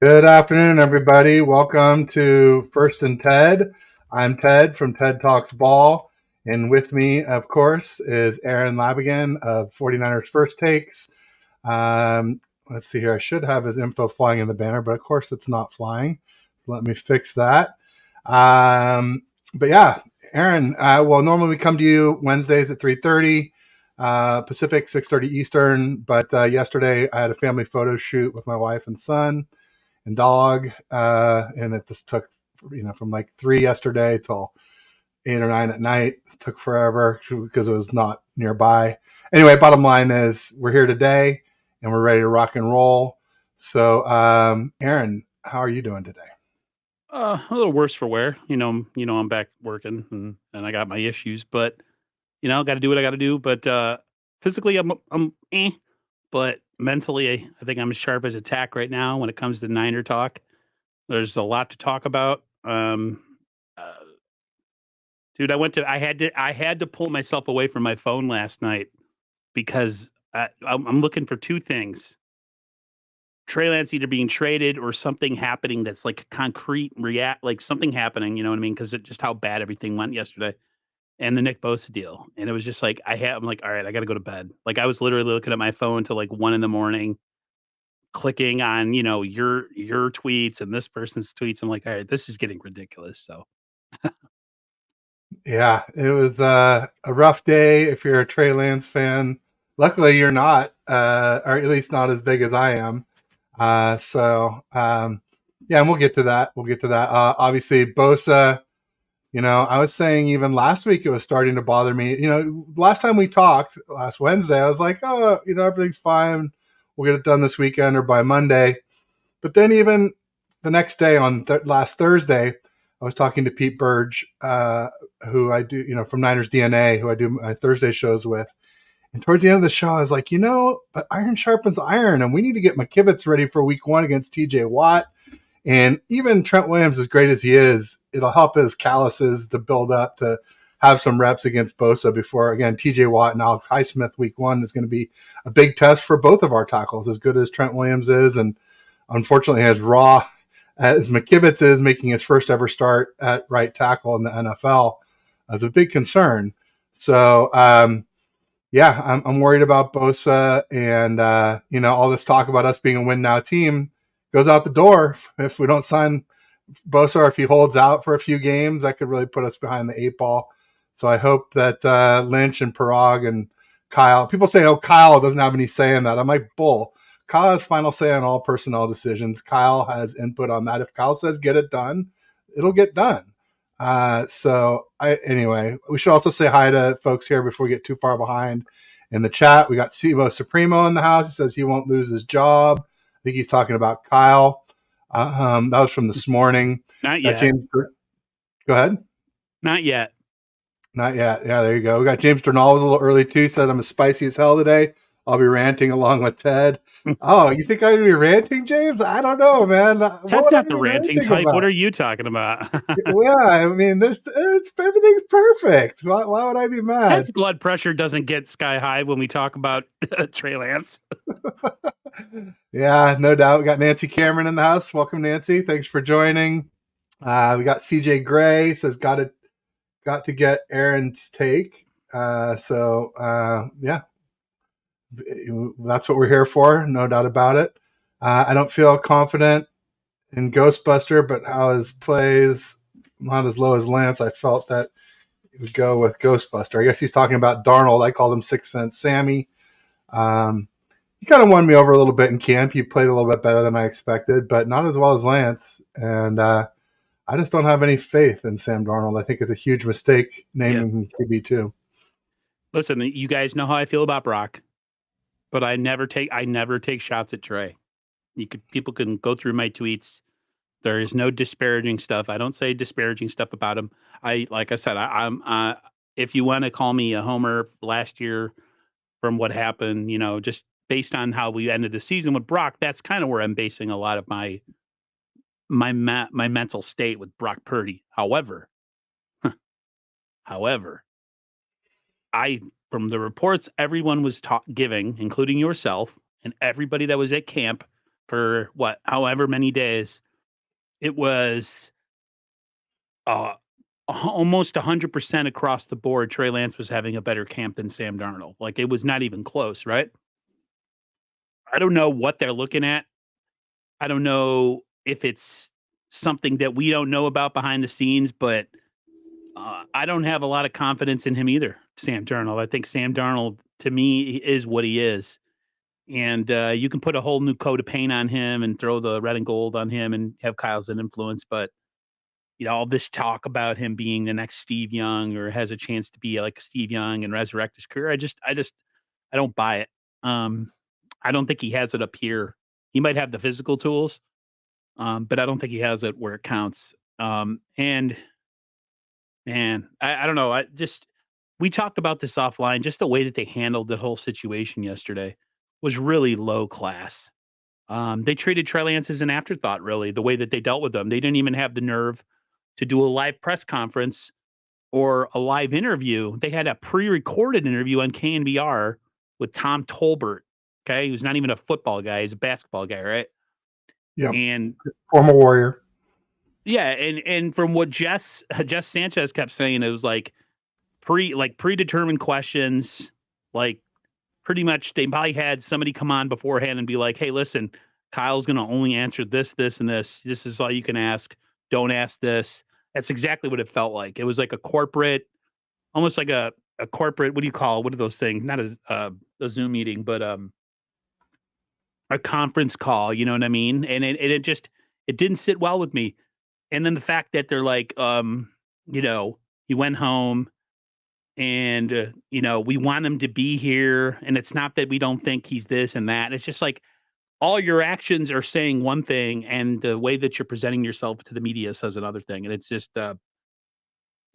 Good afternoon, everybody. Welcome to First and Ted. I'm Ted from TED Talks Ball. And with me, of course, is Aaron Labigan of 49ers First Takes. Let's see here. I should have his info flying in the banner, but of course it's not flying. So let me fix that. But yeah, Aaron, well, normally we come to you Wednesdays at 3:30 Pacific, 6:30 Eastern. But yesterday I had a family photo shoot with my wife and son and dog, and it just took from like 3 yesterday till 8 or 9 at night. It took forever because it was not nearby. Anyway, bottom line is we're here today and we're ready to rock and roll. So, Aaron, how are you doing today? A little worse for wear. I'm back working and I got my issues, but got to do what I got to do. But physically, but mentally, I think I'm as sharp as a tack right now when it comes to Niner talk. There's a lot to talk about. Uh, Dude, I had to pull myself away from my phone last night because I'm looking for two things. Trey Lance either being traded or something happening that's like concrete like something happening, you know what I mean? Because just how bad everything went yesterday, and the Nick Bosa deal, and it was just like I'm like, all right, I got to go to bed. Like I was literally looking at my phone till like 1 in the morning, clicking on your tweets and this person's tweets. I'm like, all right, this is getting ridiculous. So Yeah, it was a rough day if you're a Trey Lance fan. Luckily, you're not, or at least not as big as I am. Yeah, and we'll get to that. We'll get to that. Obviously, Bosa. I was saying even last week it was starting to bother me. Last time we talked, last Wednesday, I was like, oh, everything's fine. We'll get it done this weekend or by Monday. But then even the next day on last Thursday, I was talking to Pete Burge, who I do, from Niners DNA, who I do my Thursday shows with. And towards the end of the show, I was like, but iron sharpens iron, and we need to get McKivitz ready for week one against TJ Watt. And even Trent Williams, as great as he is, it'll help his calluses to build up to have some reps against Bosa before, again, TJ Watt and Alex Highsmith week one is going to be a big test for both of our tackles, as good as Trent Williams is. And unfortunately, as raw as McKivitz is making his first ever start at right tackle in the NFL, is a big concern. So, yeah, I'm worried about Bosa, and all this talk about us being a win now team goes out the door if we don't sign Bosa, or if he holds out for a few games. That could really put us behind the eight ball. So I hope that Lynch and Parag and Kyle. People say, "Oh, Kyle doesn't have any say in that." I'm like, bull. Kyle has final say on all personnel decisions. Kyle has input on that. If Kyle says get it done, it'll get done. Anyway, we should also say hi to folks here before we get too far behind in the chat. We got Sivo Supremo in the house. He says he won't lose his job. I think he's talking about Kyle. That was from this morning. not Got yet, James. Go ahead. not yet. Not yet. Yeah, there you go. We got James Durnall was a little early too. Said I'm as spicy as hell today. I'll be ranting along with Ted. Oh, you think I'd be ranting, James? I don't know, man. What Ted's would I not the be ranting ranting type. What about? are you talking about? Yeah, I mean, everything's perfect. Why would I be mad? Ted's blood pressure doesn't get sky high when we talk about Trey Lance. Yeah, no doubt. We got Nancy Cameron in the house. Welcome, Nancy. Thanks for joining. We got CJ Gray says got to get Aaron's take. Yeah, that's what we're here for. No doubt about it. I don't feel confident in Ghostbuster, but how his plays not as low as Lance, I felt that he would go with Ghostbuster. I guess he's talking about Darnold. I called him 6 Cent Sammy. He kind of won me over a little bit in camp. He played a little bit better than I expected, but not as well as Lance. And I just don't have any faith in Sam Darnold. I think it's a huge mistake Yeah. naming him QB2. Listen, you guys know how I feel about Brock, but I never take shots at Trey. People can go through my tweets. There is no disparaging stuff. I don't say disparaging stuff about him. Like I said, I'm if you want to call me a homer last year from what happened, just based on how we ended the season with Brock, that's kind of where I'm basing a lot of my mental state with Brock Purdy. However, I from the reports everyone was giving, including yourself and everybody that was at camp for however many days, it was uh, almost 100% across the board. Trey Lance was having a better camp than Sam Darnold. Like, it was not even close, right? I don't know what they're looking at. I don't know if it's something that we don't know about behind the scenes, but I don't have a lot of confidence in him either, Sam Darnold. I think Sam Darnold, to me, is what he is. And you can put a whole new coat of paint on him and throw the red and gold on him and have Kyle's an influence. But, all this talk about him being the next Steve Young or has a chance to be like Steve Young and resurrect his career, I don't buy it. I don't think he has it up here. He might have the physical tools, but I don't think he has it where it counts. And man, I don't know. We talked about this offline. Just the way that they handled the whole situation yesterday was really low class. They treated Trey Lance as an afterthought, really, the way that they dealt with them. They didn't even have the nerve to do a live press conference or a live interview. They had a pre-recorded interview on KNBR with Tom Tolbert. Okay, he was not even a football guy; he's a basketball guy, right? Yeah, and former Warrior. Yeah, and from what Jess Sanchez kept saying, it was like predetermined questions. Like, pretty much they probably had somebody come on beforehand and be like, "Hey, listen, Kyle's going to only answer this, this, and this. This is all you can ask. Don't ask this." That's exactly what it felt like. It was like a corporate, almost like a corporate. What do you call it? What are those things? Not a Zoom meeting, but a conference call. You know what I mean? And it didn't sit well with me. And then the fact that they're like, he went home and, we want him to be here. And it's not that we don't think he's this and that. It's just like all your actions are saying one thing and the way that you're presenting yourself to the media says another thing. And it's just,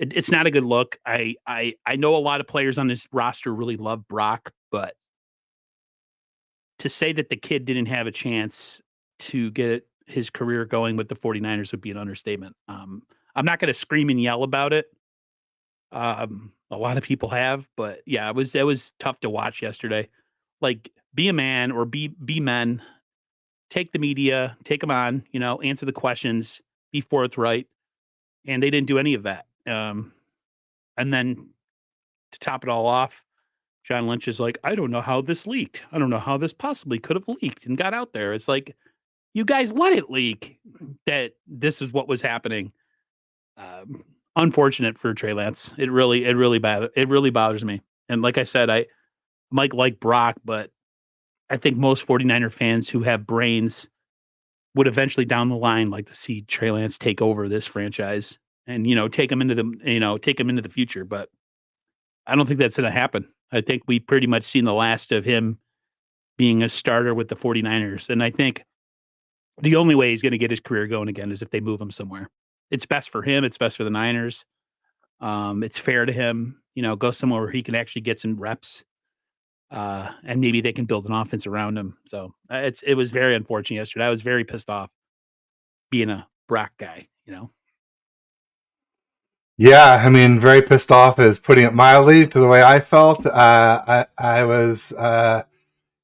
it's not a good look. I know a lot of players on this roster really love Brock, but to say that the kid didn't have a chance to get his career going with the 49ers would be an understatement. I'm not going to scream and yell about it. A lot of people have, but yeah, it was tough to watch yesterday. Like, be a man or be men, take the media, take them on, answer the questions, be forthright. And they didn't do any of that. And then to top it all off, John Lynch is like, I don't know how this leaked. I don't know how this possibly could have leaked and got out there. It's like, you guys let it leak that this is what was happening. Unfortunate for Trey Lance. It really bothers me. And like I said, I might like Brock, but I think most 49er fans who have brains would eventually down the line like to see Trey Lance take over this franchise and, take him into the future. But I don't think that's going to happen. I think we pretty much seen the last of him being a starter with the 49ers. And I think the only way he's going to get his career going again is if they move him somewhere. It's best for him. It's best for the Niners. It's fair to him, go somewhere where he can actually get some reps. And maybe they can build an offense around him. So it was very unfortunate yesterday. I was very pissed off being a Brock guy, Yeah, I mean, very pissed off is putting it mildly to the way I felt. I was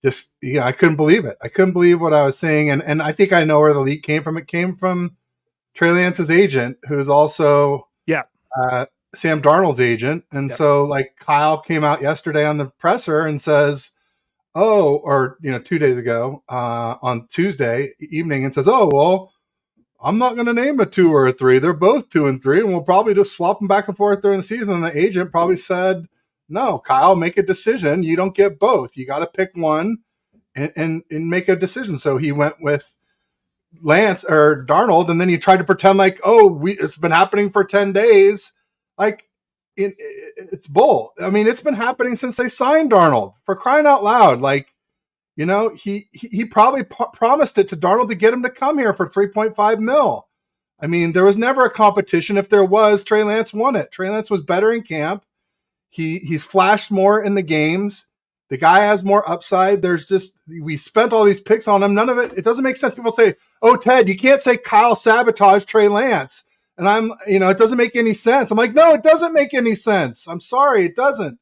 just, I couldn't believe it. I couldn't believe what I was seeing. And I think I know where the leak came from. It came from Trey Lance's agent, who's also Sam Darnold's agent. And so, like, Kyle came out yesterday on the presser and says, 2 days ago on Tuesday evening and says, oh, well, I'm not going to name a 2 or a 3. They're both 2 and 3, and we'll probably just swap them back and forth during the season. And the agent probably said, no, Kyle, make a decision. You don't get both. You got to pick one and make a decision. So he went with Lance or Darnold, and then he tried to pretend like, it's been happening for 10 days. Like, it's bull. I mean, it's been happening since they signed Darnold, for crying out loud. Like, he probably promised it to Darnold to get him to come here for $3.5 million. I mean, there was never a competition. If there was, Trey Lance won it. Trey Lance was better in camp. He's flashed more in the games. The guy has more upside. We spent all these picks on him. None of it. It doesn't make sense. People say, oh, Ted, you can't say Kyle sabotaged Trey Lance. And it doesn't make any sense. I'm like, no, it doesn't make any sense. I'm sorry, it doesn't.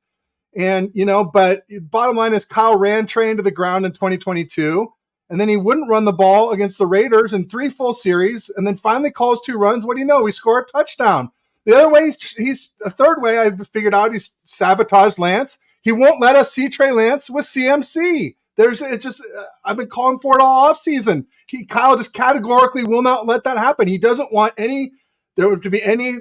And, but bottom line is Kyle ran Trey into the ground in 2022. and then he wouldn't run the ball against the Raiders in 3 full series, and then finally calls 2 runs. What do you know? We score a touchdown. The other way, he's a third way I figured out, he's sabotaged Lance. He won't let us see Trey Lance with CMC. I've been calling for it all offseason. Kyle just categorically will not let that happen. He doesn't want there to be any,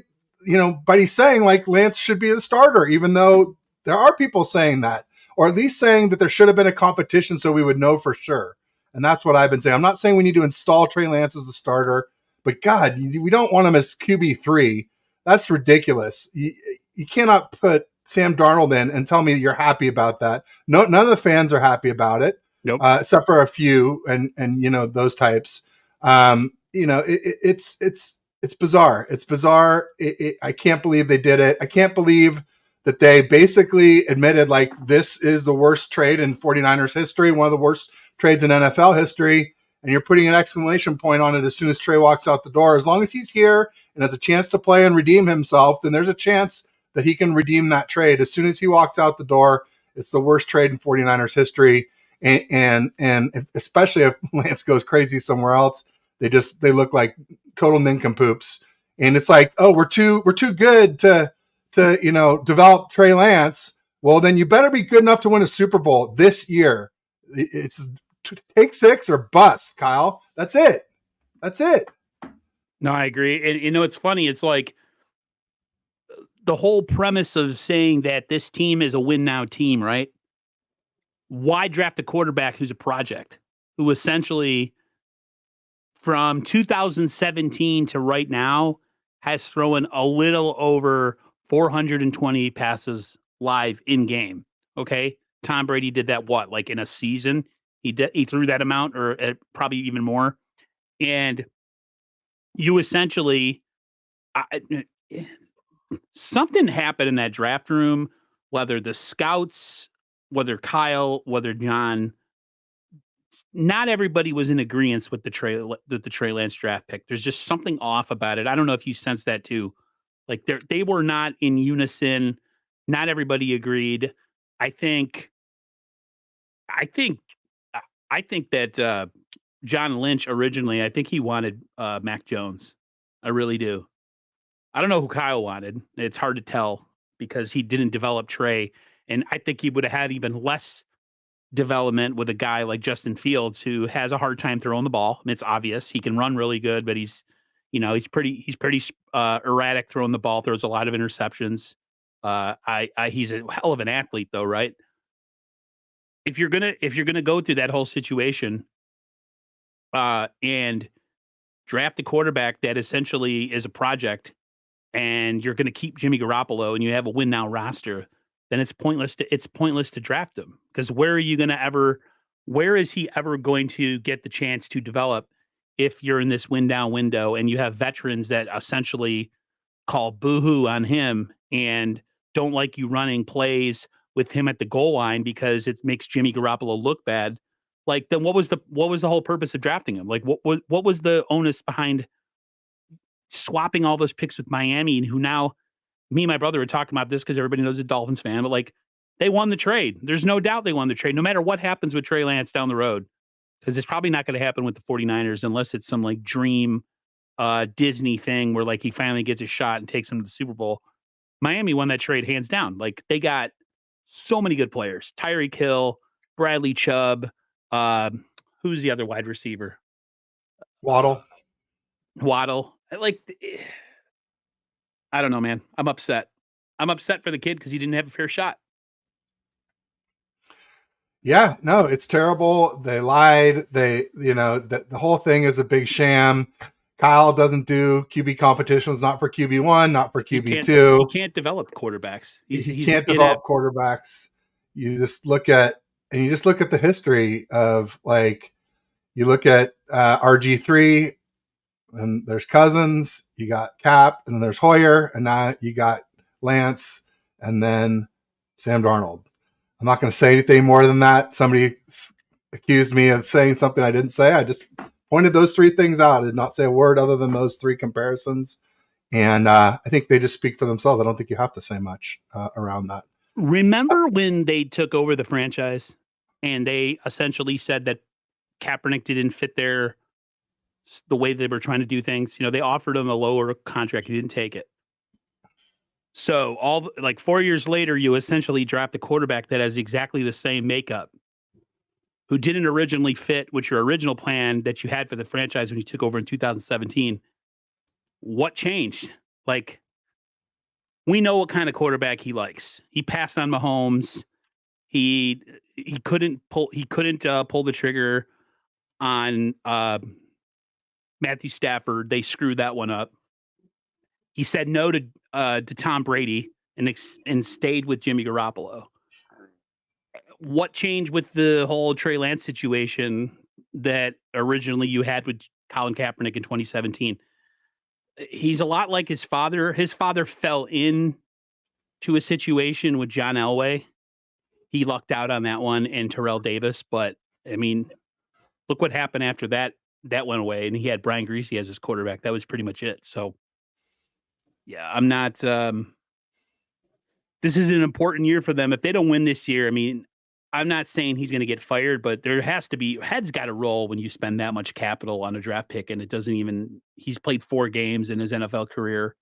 but he's saying like Lance should be the starter, even though there are people saying that, or at least saying that there should have been a competition so we would know for sure. And that's what I've been saying. I'm not saying we need to install Trey Lance as the starter, but God, we don't want him as QB3. That's ridiculous. You cannot put Sam Darnold in and tell me you're happy about that. No, none of the fans are happy about it, Nope. Except for a few, and those types. It's bizarre. It's bizarre. I can't believe they did it. I can't believe that they basically admitted like this is the worst trade in 49ers history, one of the worst trades in NFL history, and you're putting an exclamation point on it as soon as Trey walks out the door. As long as he's here and has a chance to play and redeem himself, then there's a chance that he can redeem that trade. As soon as he walks out the door, it's the worst trade in 49ers history. And especially if Lance goes crazy somewhere else, they look like total nincompoops. And it's like, oh, we're too good to develop Trey Lance. Well, then you better be good enough to win a Super Bowl this year. It's take 6 or bust, Kyle. That's it. No, I agree. And it's funny. It's like the whole premise of saying that this team is a win now team, right? Why draft a quarterback who's a project, who essentially from 2017 to right now has thrown a little over 420 passes live in game. Okay. Tom Brady did that, like in a season? He threw that amount, or probably even more. And you essentially, something happened in that draft room, whether the scouts, whether Kyle, whether John, not everybody was in agreement with the Trey Lance draft pick. There's just something off about it. I don't know if you sense that too. Like they were not in unison. Not everybody agreed. I think that John Lynch originally, I think he wanted Mac Jones. I really do. I don't know who Kyle wanted. It's hard to tell because he didn't develop Trey, and I think he would have had even less development with a guy like Justin Fields, who has a hard time throwing the ball. I mean, it's obvious he can run really good, but he's pretty erratic throwing the ball. Throws a lot of interceptions. He's a hell of an athlete, though, right? If you're gonna go through that whole situation, and draft a quarterback that essentially is a project, and you're going to keep Jimmy Garoppolo, and you have a win now roster, then it's pointless to draft him, because where is he ever going to get the chance to develop if you're in this win down window and you have veterans that essentially call boohoo on him and don't like you running plays with him at the goal line because it makes Jimmy Garoppolo look bad? Like, then what was the whole purpose of drafting him? Like, what was the onus behind swapping all those picks with Miami, and who now, me and my brother were talking about this because everybody knows a Dolphins fan, but like, they won the trade. There's no doubt they won the trade, no matter what happens with Trey Lance down the road, because it's probably not going to happen with the 49ers unless it's some like dream Disney thing where like he finally gets a shot and takes them to the Super Bowl. Miami won that trade hands down. Like, they got so many good players: Tyreek Hill, Bradley Chubb, who's the other wide receiver? Waddle. Like, I don't know, man. I'm upset. I'm upset for the kid because he didn't have a fair shot. Yeah, no, it's terrible. They lied. The whole thing is a big sham. Kyle doesn't do QB competitions, not for QB1, not for QB2. He can't develop quarterbacks. He can't develop quarterbacks. You just look at the history of, like, you look at RG3, and there's Cousins, you got Cap, and then there's Hoyer, and now you got Lance, and then Sam Darnold. I'm not going to say anything more than that. Somebody accused me of saying something I didn't say. I just pointed those 3 things out. I did not say a word other than those 3 comparisons. And I think they just speak for themselves. I don't think you have to say much around that. Remember when they took over the franchise and they essentially said that Kaepernick didn't fit the way they were trying to do things. They offered him a lower contract. He didn't take it. So 4 years later, you essentially draft a quarterback that has exactly the same makeup, who didn't originally fit with your original plan that you had for the franchise when you took over in 2017. What changed? Like, we know what kind of quarterback he likes. He passed on Mahomes. He couldn't pull the trigger on Matthew Stafford. They screwed that one up. He said no to Tom Brady and stayed with Jimmy Garoppolo. What changed with the whole Trey Lance situation that originally you had with Colin Kaepernick in 2017? He's a lot like his father. His father fell into a situation with John Elway. He lucked out on that one and Terrell Davis. But, I mean, look what happened after that. That went away, and he had Brian Griese as his quarterback. That was pretty much it. So, yeah, I'm not this is an important year for them. If they don't win this year, I mean, I'm not saying he's going to get fired, but there has to be heads got to roll when you spend that much capital on a draft pick, and it doesn't even. He's played 4 games in his NFL career,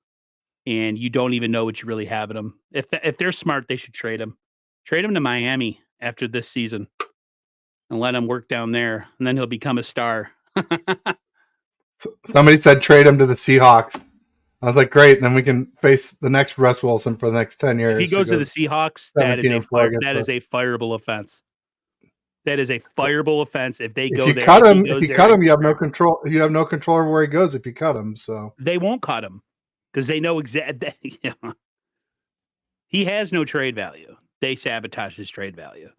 and you don't even know what you really have in him. If they're smart, they should trade him. Trade him to Miami after this season, and let him work down there, and then he'll become a star. Somebody said trade him to the Seahawks. I was like, great. And then we can face the next Russ Wilson for the next 10 years. If he goes to the Seahawks, that is a fireable offense. That is a fireable offense. If they go there, if you cut him, you have no control. You have no control over where he goes if you cut him. So they won't cut him because they know exactly. He has no trade value. They sabotage his trade value.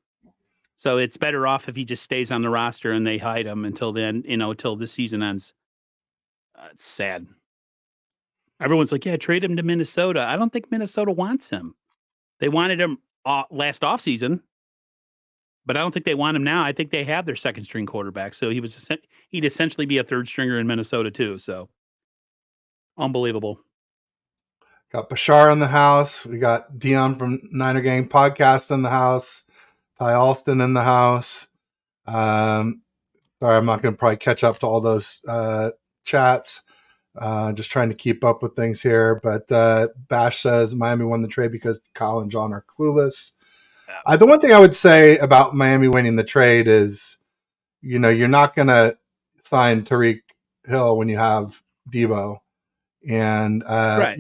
So it's better off if he just stays on the roster and they hide him until then. Until the season ends. It's sad. Everyone's like, yeah, trade him to Minnesota. I don't think Minnesota wants him. They wanted him last offseason, but I don't think they want him now. I think they have their second string quarterback. So he'd essentially be a third stringer in Minnesota too. So unbelievable. Got Bashar in the house. We got Dion from Niner Gang Podcast in the house. Ty Alston in the house. Sorry, I'm not going to probably catch up to all those chats. Just trying to keep up with things here. But Bash says Miami won the trade because Kyle and John are clueless. The one thing I would say about Miami winning the trade is, you're not going to sign Tyreek Hill when you have Debo. And, right.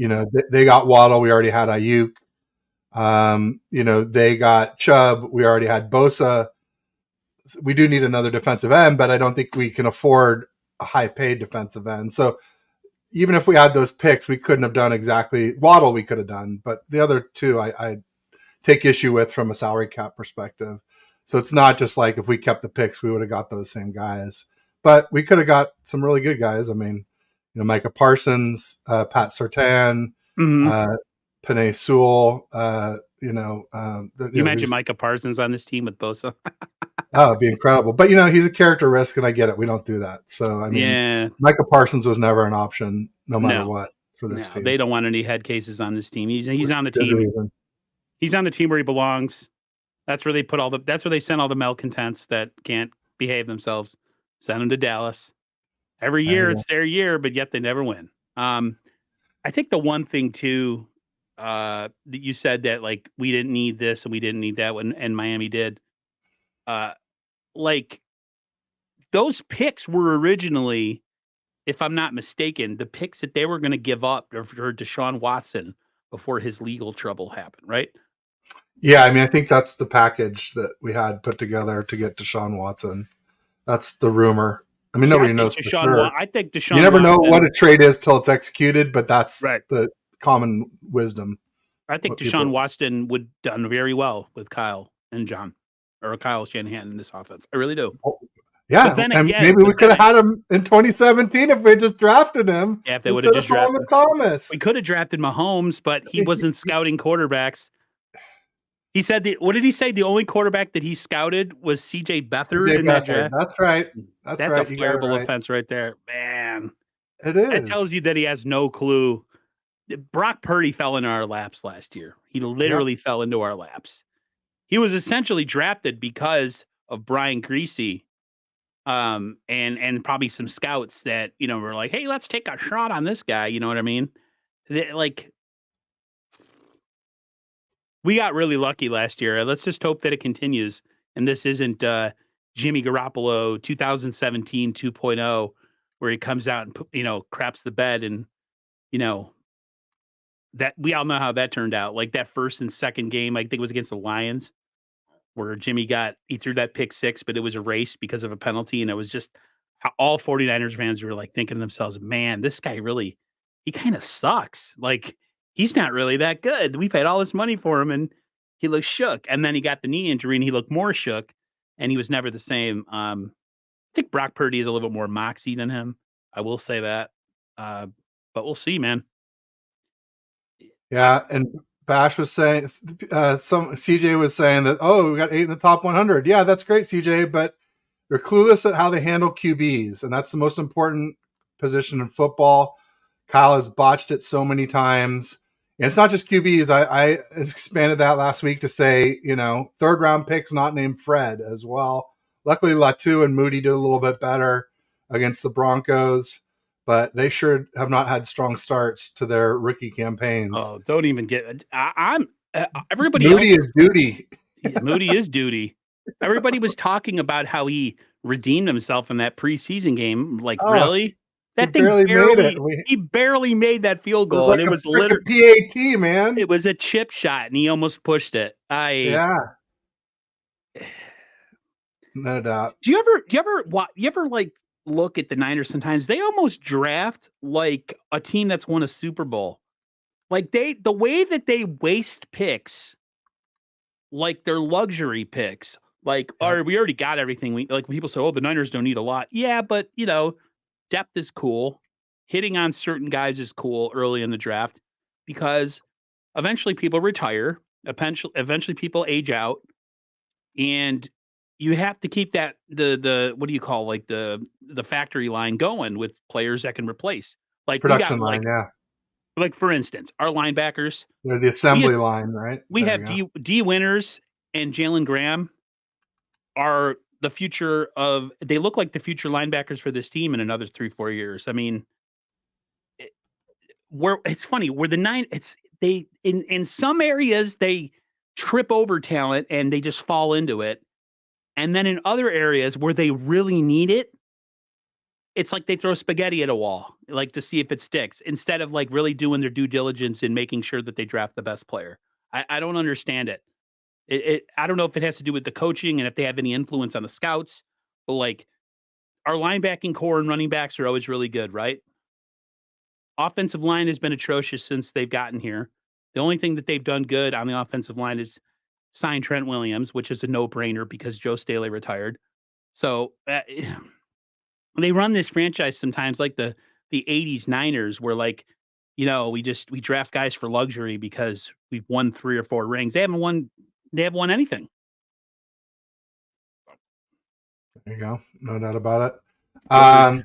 They got Waddle. We already had Ayuk. They got Chubb. We already had Bosa. We do need another defensive end, but I don't think we can afford a high-paid defensive end. So even if we had those picks, we couldn't have done exactly Waddle. We could have done, but the other two, I take issue with from a salary cap perspective. So it's not just like if we kept the picks, we would have got those same guys, but we could have got some really good guys. I mean, Micah Parsons, Pat Surtain, Penei Sewell. You imagine Micah Parsons on this team with Bosa. Oh, it'd be incredible. But, he's a character risk, and I get it. We don't do that. So, I mean, Micah Parsons was never an option, no matter what, for this team. They don't want any head cases on this team. He's on the team. Reason. He's on the team where he belongs. That's where they that's where they send all the malcontents that can't behave themselves. Send them to Dallas. Every year it's their year, but yet they never win. I think the one thing, too, that you said that, like, we didn't need this and we didn't need that one, and Miami did. Those picks were originally, if I'm not mistaken, the picks that they were going to give up for Deshaun Watson before his legal trouble happened, right? Yeah, I mean, I think that's the package that we had put together to get Deshaun Watson. That's the rumor. I mean, nobody knows for sure. I think Deshaun. You never know what a trade is till it's executed, but that's the common wisdom. I think Deshaun Watson would done very well with Kyle and John, or Kyle Shanahan in this offense. I really do. Yeah, maybe we could have had him in 2017 if we just drafted him. Yeah, if they would have just drafted Thomas. We could have drafted Mahomes, but he wasn't scouting quarterbacks. He said what did he say? The only quarterback that he scouted was C.J. Beathard in that draft. That's right. That's right. A fireable offense right there, man. It is. That tells you that he has no clue. Brock Purdy fell into our laps last year. He literally fell into our laps. He was essentially drafted because of Brian Griese and probably some scouts that were like, hey, let's take a shot on this guy. You know what I mean? Like we got really lucky last year. Let's just hope that it continues, and this isn't Jimmy Garoppolo 2017 2.0, where he comes out and craps the bed, and you know that we all know how that turned out. Like that first and second game, I think it was against the Lions, where he threw that pick six, but it was erased because of a penalty. And it was just how all 49ers fans were like thinking to themselves, man, this guy really, he kind of sucks. Like he's not really that good. We paid all this money for him and he looked shook. And then he got the knee injury and he looked more shook and he was never the same. I think Brock Purdy is a little bit more moxie than him. I will say that. Uh, but we'll see, man. Yeah, and Bash was saying, some CJ was saying that, oh, we got 8 in the top 100. Yeah, that's great, CJ, but they're clueless at how they handle QBs, and that's the most important position in football. Kyle has botched it so many times. And it's not just QBs. I expanded that last week to say, third round picks not named Fred as well. Luckily, Latu and Moody did a little bit better against the Broncos, but they sure have not had strong starts to their rookie campaigns. Oh, don't even get. I'm everybody Moody else is duty. Moody is duty. Everybody was talking about how he redeemed himself in that preseason game. Like, Oh, really? he That thing barely made it. he barely made that field It was goal, and like it a was freaking literally PAT, man. it was a chip shot, and he almost pushed it. Yeah, no doubt. Do you ever like look at the Niners sometimes? They almost draft like a team that's won a Super Bowl. Like the way that they waste picks, like they're luxury picks. Like, Yep. or we already got everything. We like when people say, "Oh, the Niners don't need a lot." Yeah, but depth is cool. Hitting on certain guys is cool early in the draft because eventually people retire. Eventually people age out, and you have to keep that the what do you call like the factory line going with players that can replace. Like we got Production line, yeah. like for instance, our linebackers. They're the We assembly just line, right? we There you have go. D Winners and Jalen Graham are the future of. They look like the future linebackers for this team in another 3-4 years. I mean, where it's funny where the nine it's they in some areas they trip over talent and they just fall into it, and then in other areas where they really need it, it's like they throw spaghetti at a wall like to see if it sticks instead of like really doing their due diligence and making sure that they draft the best player. I don't understand it. I don't know if it has to do with the coaching and if they have any influence on the scouts, but like our linebacking core and running backs are always really good, right? Offensive line has been atrocious since they've gotten here. The only thing that they've done good on the offensive line is sign Trent Williams, which is a no-brainer because Joe Staley retired. So they run this franchise sometimes like the 80s Niners where like we draft guys for luxury because we've won 3 or 4 rings. They haven't won anything. There you go. No doubt about it. Agreed.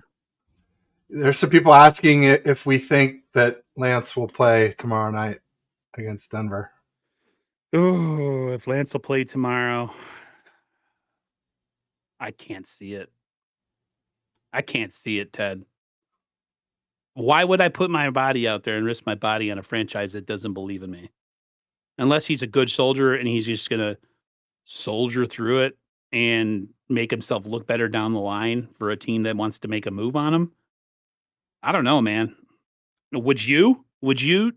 There's some people asking if we think that Lance will play tomorrow night against Denver. Oh, if Lance will play tomorrow, I can't see it. I can't see it, Ted. Why would I put my body out there and risk my body on a franchise that doesn't believe in me? Unless he's a good soldier and he's just gonna soldier through it and make himself look better down the line for a team that wants to make a move on him. I don't know, man. Would you? Would you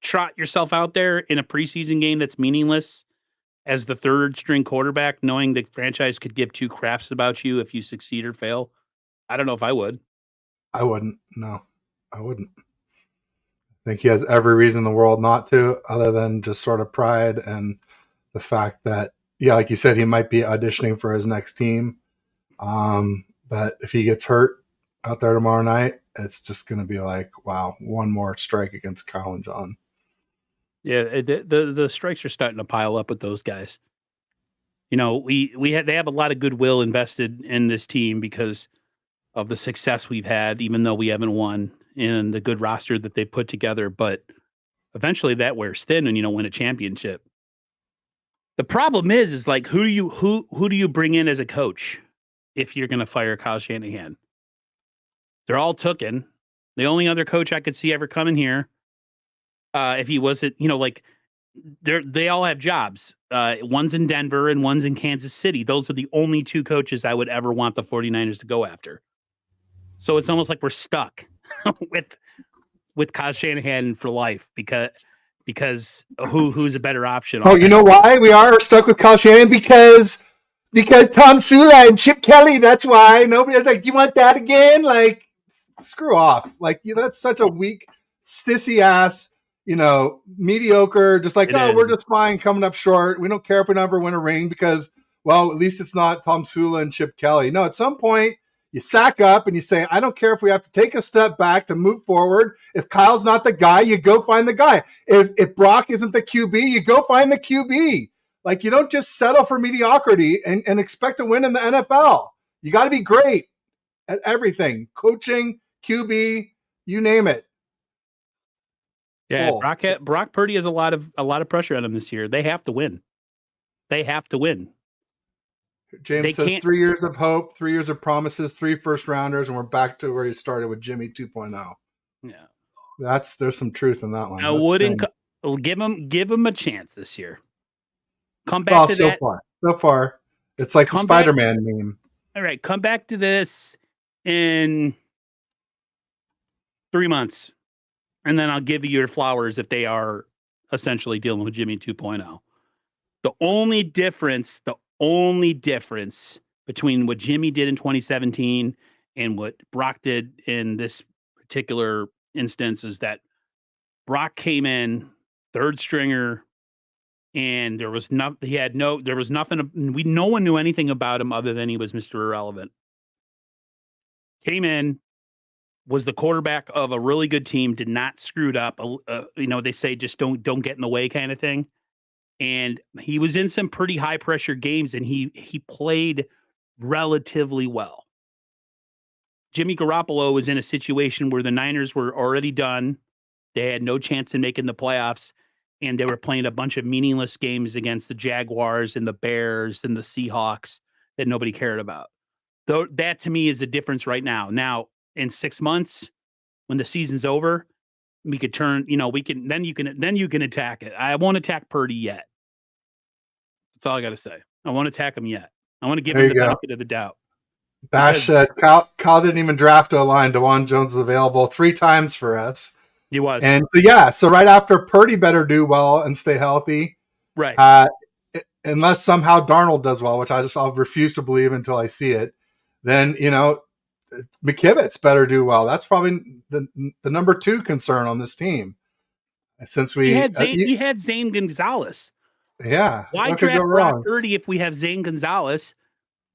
trot yourself out there in a preseason game that's meaningless as the third string quarterback, knowing the franchise could give two craps about you if you succeed or fail? I don't know if I would. I wouldn't. No, I wouldn't. I think he has every reason in the world not to, other than just sort of pride and the fact that, yeah, like you said, he might be auditioning for his next team. But if he gets hurt out there tomorrow night, it's just going to be like, wow, one more strike against Kyle and John. Yeah, the strikes are starting to pile up with those guys. They have a lot of goodwill invested in this team because of the success we've had, even though we haven't won, and the good roster that they put together. But eventually that wears thin and win a championship. The problem is like who do you bring in as a coach? if you're going to fire Kyle Shanahan. They're all taken. The only other coach I could see ever coming here, if he wasn't, like they all have jobs. One's in Denver and one's in Kansas City. Those are the only two coaches I would ever want the 49ers to go after. So it's almost like we're stuck with Kyle Shanahan for life because who's a better option? Oh, you know why we are stuck with Kyle Shanahan? Because Tom Sula and Chip Kelly. That's why nobody's like, do you want that again? Like, screw off. Like, that's such a weak, sissy ass, mediocre. Just like, we're just fine coming up short. We don't care if we never win a ring because, well, at least it's not Tom Sula and Chip Kelly. No, at some point you sack up and you say, I don't care if we have to take a step back to move forward. If Kyle's not the guy, you go find the guy. If Brock isn't the QB, you go find the QB. Like, you don't just settle for mediocrity and expect to win in the NFL. You got to be great at everything. Coaching, QB, you name it. Yeah, cool. Brock Purdy has a lot of pressure on him this year. They have to win. James says 3 years of hope, 3 years of promises, 3 first-rounders, and we're back to where he started with Jimmy 2.0. Yeah. There's some truth in that one. I wouldn't give him a chance this year. Come back to that. So far, it's like the Spider-Man meme. All right, come back to this in 3 months, and then I'll give you your flowers if they are essentially dealing with Jimmy 2.0. The only difference between what Jimmy did in 2017 and what Brock did in this particular instance is that Brock came in third stringer. And there was nothing. No one knew anything about him other than he was Mr. Irrelevant. Came in, was the quarterback of a really good team, did not screw it up. They say just don't get in the way kind of thing. And he was in some pretty high pressure games, and he played relatively well. Jimmy Garoppolo was in a situation where the Niners were already done. They had no chance in making the playoffs. And they were playing a bunch of meaningless games against the Jaguars and the Bears and the Seahawks that nobody cared about. Though that to me is the difference right now. Now, in 6 months, when the season's over, we could turn, then you can attack it. I won't attack Purdy yet. That's all I got to say. I won't attack him yet. I want to give him the benefit of the doubt. Bash said Kyle didn't even draft a line. DeJuan Jones is available 3 times for us. He was. And so right after Purdy better do well and stay healthy. Right. Unless somehow Darnold does well, which I'll refuse to believe until I see it. Then, McKivitz better do well. That's probably the number 2 concern on this team. Since we had Zane Gonzalez. Yeah. Why draft Brock Purdy if we have Zane Gonzalez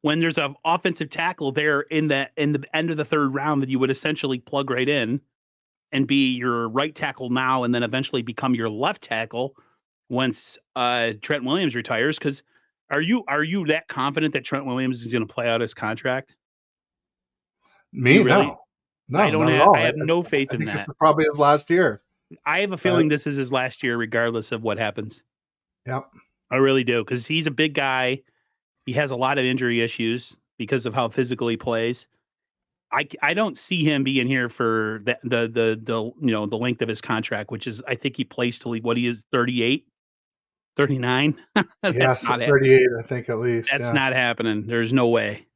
when there's an offensive tackle there in the end of the 3rd round that you would essentially plug right in and be your right tackle now and then eventually become your left tackle once Trent Williams retires? Because are you that confident that Trent Williams is going to play out his contract? Me? Really? No, I don't have, I have no faith in that. Probably his last year. I have a feeling this is his last year, regardless of what happens. Yep. I really do, because he's a big guy. He has a lot of injury issues because of how physical he plays. I don't see him being here for the length of his contract, which is I think he plays till he is 38, 39. That's not 38, I think at least. That's not happening. There's no way.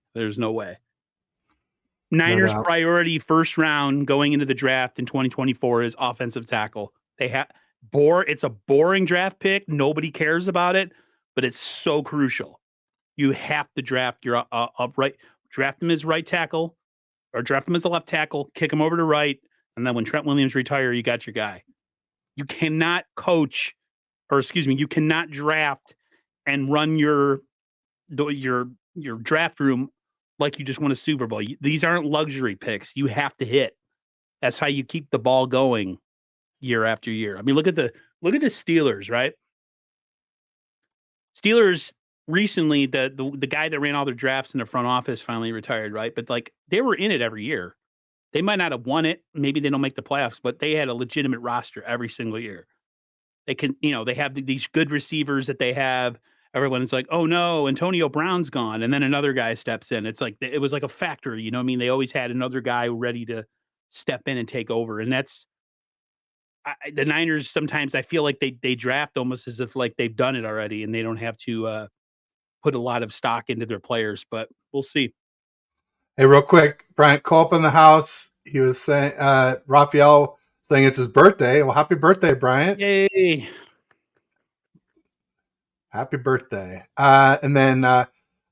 Niners priority first round going into the draft in 2024 is offensive tackle. It's a boring draft pick. Nobody cares about it, but it's so crucial. You have to draft your draft him as right tackle or draft him as a left tackle, kick him over to right. And then when Trent Williams retire, you got your guy. You cannot you cannot draft and run your draft room like you just won a Super Bowl. These aren't luxury picks. You have to hit. That's how you keep the ball going year after year. I mean, look at the Steelers, right? Steelers recently, the guy that ran all their drafts in the front office finally retired, right? But they were in it every year. They might not have won it. Maybe they don't make the playoffs, but they had a legitimate roster every single year. They can, they have these good receivers that they have. everyone's like, "Oh no, Antonio Brown's gone," and then another guy steps in. It's like it was like a factory, you know what I mean? They always had another guy ready to step in and take over, and that's the Niners. Sometimes I feel like they draft almost as if like they've done it already, and they don't have to put a lot of stock into their players. But we'll see. Hey, real quick, Bryant Culp in the house. He was saying, Raphael saying it's his birthday. Well, happy birthday, Bryant. Yay! Happy birthday. And then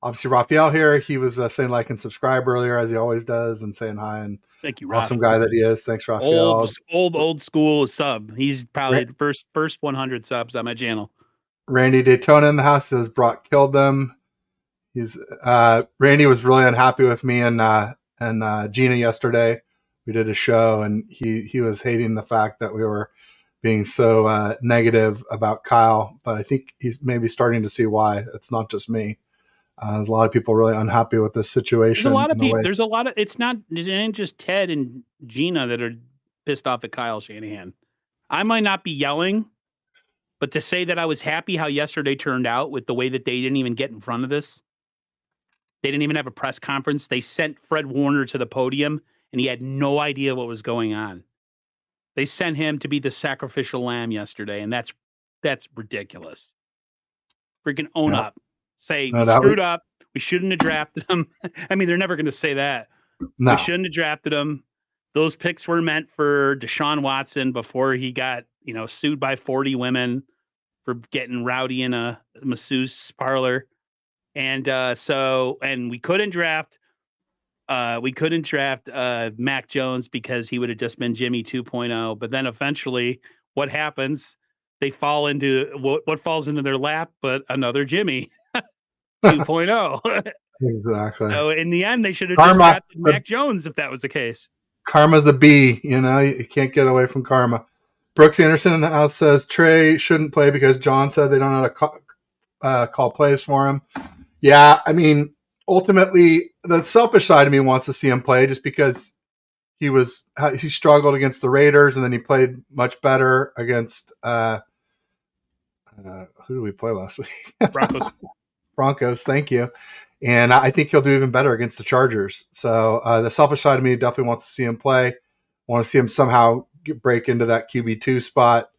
obviously Raphael here. He was saying like and subscribe earlier, as he always does, and saying hi, and Thank you, awesome Raf. guy that he is. Thanks, Raphael. Old school sub. He's probably the first 100 subs on my channel. Randy Daytona in the house says Brock killed them. He's Randy was really unhappy with me and Gina yesterday. We did a show, and he was hating the fact that we were being so negative about Kyle. But I think he's maybe starting to see why. It's not just me. There's a lot of people really unhappy with this situation. There's a lot of people. There's a lot of. It ain't just Ted and Gina that are pissed off at Kyle Shanahan. I might not be yelling, but to say that I was happy how yesterday turned out with the way that they didn't even get in front of this. They didn't even have a press conference. They sent Fred Warner to the podium, and he had no idea what was going on. They sent him to be the sacrificial lamb yesterday, and that's ridiculous. Freaking own up. Say, we screwed up. We shouldn't have drafted him. I mean, they're never going to say that. No. We shouldn't have drafted him. Those picks were meant for Deshaun Watson before he got, sued by 40 women for getting rowdy in a masseuse parlor. And we couldn't draft Mac Jones because he would have just been Jimmy 2.0. But then eventually what happens? They fall into what falls into their lap, but another Jimmy 2.0. Exactly. So in the end, they should have just drafted Mac Jones if that was the case. Karma's the bee, you can't get away from karma. Brooks Anderson in the house says Trey shouldn't play because John said they don't know how to call plays for him. Yeah, I mean, ultimately, the selfish side of me wants to see him play just because he struggled against the Raiders, and then he played much better against who did we play last week? Broncos, thank you. And I think he'll do even better against the Chargers. So the selfish side of me definitely wants to see him play. Want to see him somehow break into that QB2 spot,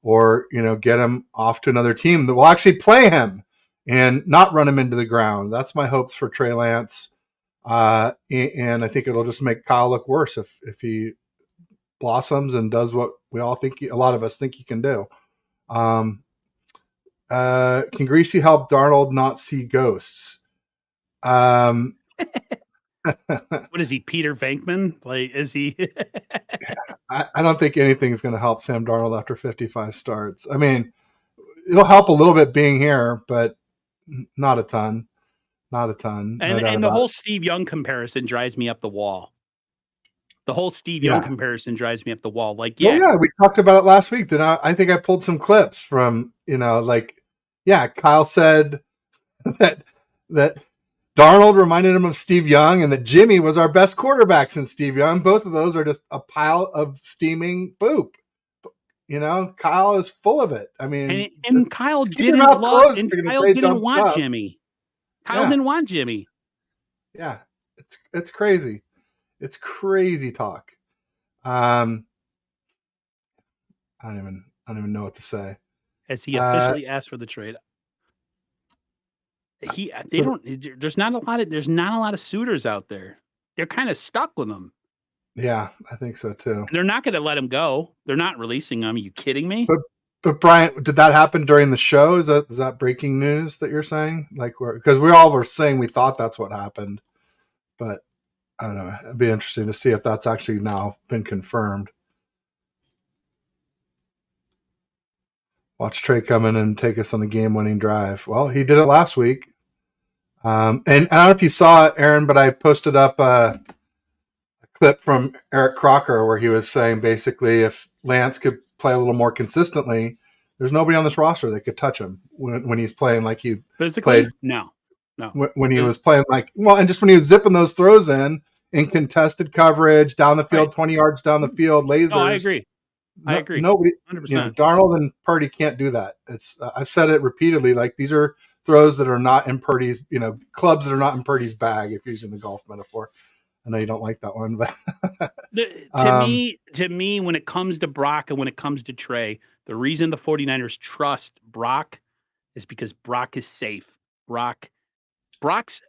or get him off to another team that will actually play him and not run him into the ground. That's my hopes for Trey Lance. And I think it'll just make Kyle look worse if he blossoms and does what we all think, a lot of us think he can do. Can Greasy help Darnold not see ghosts? What is he, Peter Venkman? Like, is he? I don't think anything's going to help Sam Darnold after 55 starts. I mean, it'll help a little bit being here, but not a ton. And the whole Steve Young comparison drives me up the wall. Comparison drives me up the wall. Like, yeah. Well, yeah, we talked about it last week. I think I pulled some clips from, Kyle said that Darnold reminded him of Steve Young and that Jimmy was our best quarterback since Steve Young. Both of those are just a pile of steaming poop. Kyle is full of it. I mean, and Kyle didn't want Jimmy. Kyle didn't want Jimmy. Yeah, it's crazy. It's crazy talk. I don't even know what to say. Has he officially asked for the trade? There's not a lot of suitors out there. They're kind of stuck with him. Yeah, I think so too. They're not going to let him go. They're not releasing him. Are you kidding me? But Brian, did that happen during the show? Is that breaking news that you're saying? Because we all were saying we thought that's what happened, but I don't know. It'd be interesting to see if that's actually now been confirmed. Watch Trey come in and take us on the game-winning drive. Well, he did it last week. And I don't know if you saw it, Aaron, but I posted up a clip from Eric Crocker where he was saying basically if Lance could play a little more consistently, there's nobody on this roster that could touch him when he's playing like he physically played. No. When he was playing and just when he was zipping those throws in contested coverage down the field, right. 20 yards down the field, lasers. No, I agree. Nobody, 100%. Darnold and Purdy can't do that. I've said it repeatedly. Like these are throws that are not in Purdy's, clubs that are not in Purdy's bag, if using the golf metaphor. I know you don't like that one, but To me, when it comes to Brock and when it comes to Trey, the reason the 49ers trust Brock is because Brock is safe. Brock's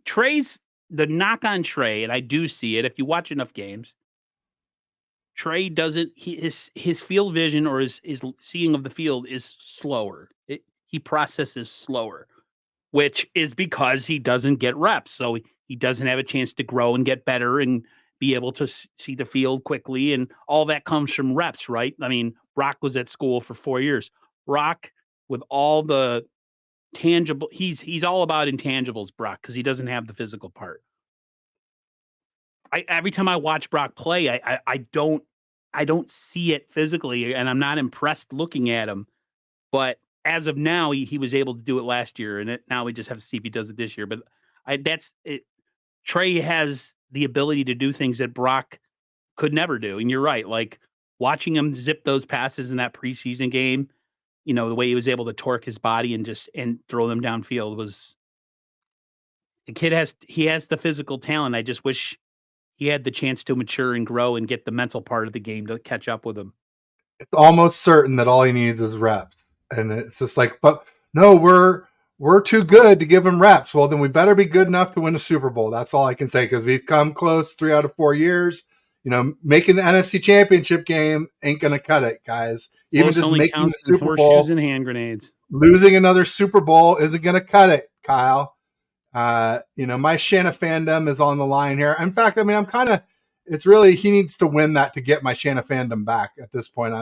Trey's the knock on Trey, and I do see it if you watch enough games. Trey doesn't his field vision or his seeing of the field is slower. He processes slower, which is because he doesn't get reps. So he doesn't have a chance to grow and get better and be able to see the field quickly. And all that comes from reps, right? I mean, Brock was at school for 4 years. Brock, with all the tangible, he's all about intangibles, Brock, because he doesn't have the physical part. Every time I watch Brock play, I don't see it physically, and I'm not impressed looking at him. But as of now, he was able to do it last year, and now we just have to see if he does it this year. But that's it. Trey has the ability to do things that Brock could never do, and you're right. Like watching him zip those passes in that preseason game, the way he was able to torque his body and throw them downfield was. The kid has the physical talent. I just wish he had the chance to mature and grow and get the mental part of the game to catch up with him. it's almost certain that all he needs is reps. And it's just like, but no, we're too good to give him reps. Well, then we better be good enough to win a Super Bowl. That's all I can say, because we've come close 3 out of 4 years. Making the NFC Championship game ain't going to cut it, guys. Even just making the Super Bowl and hand grenades. Losing another Super Bowl isn't going to cut it, Kyle. My Shanna fandom is on the line here. In fact, I mean, it's really, he needs to win that to get my Shanna fandom back at this point.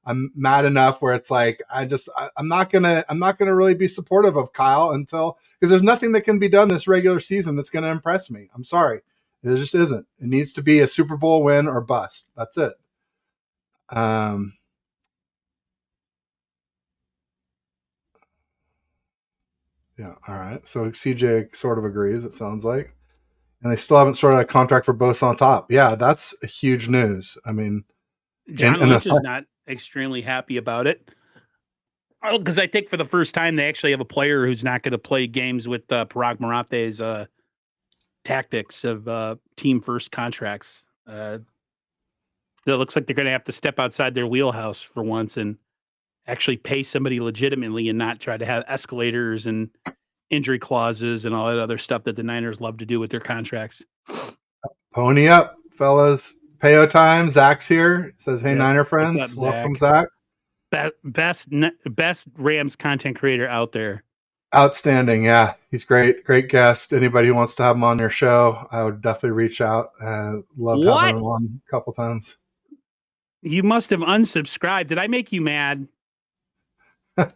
I'm mad enough where it's like, I'm not going to really be supportive of Kyle because there's nothing that can be done this regular season that's going to impress me. I'm sorry. It just isn't. It needs to be a Super Bowl win or bust. That's it. Yeah. All right. So CJ sort of agrees, it sounds like. And they still haven't sorted out a contract for Bosa on top. Yeah, that's huge news. I mean, John Lynch is not extremely happy about it. Oh, because I think for the first time they actually have a player who's not going to play games with Parag Marathe's tactics of team first contracts. It looks like they're going to have to step outside their wheelhouse for once and actually pay somebody legitimately and not try to have escalators and injury clauses and all that other stuff that the Niners love to do with their contracts. Pony up, fellas. Payo time. Zach's here. Says, hey, Niner friends. Up, welcome, Zach. Best Rams content creator out there. Outstanding. Yeah, he's great. Great guest. Anybody who wants to have him on their show, I would definitely reach out. Love having him on a couple times. You must have unsubscribed. Did I make you mad?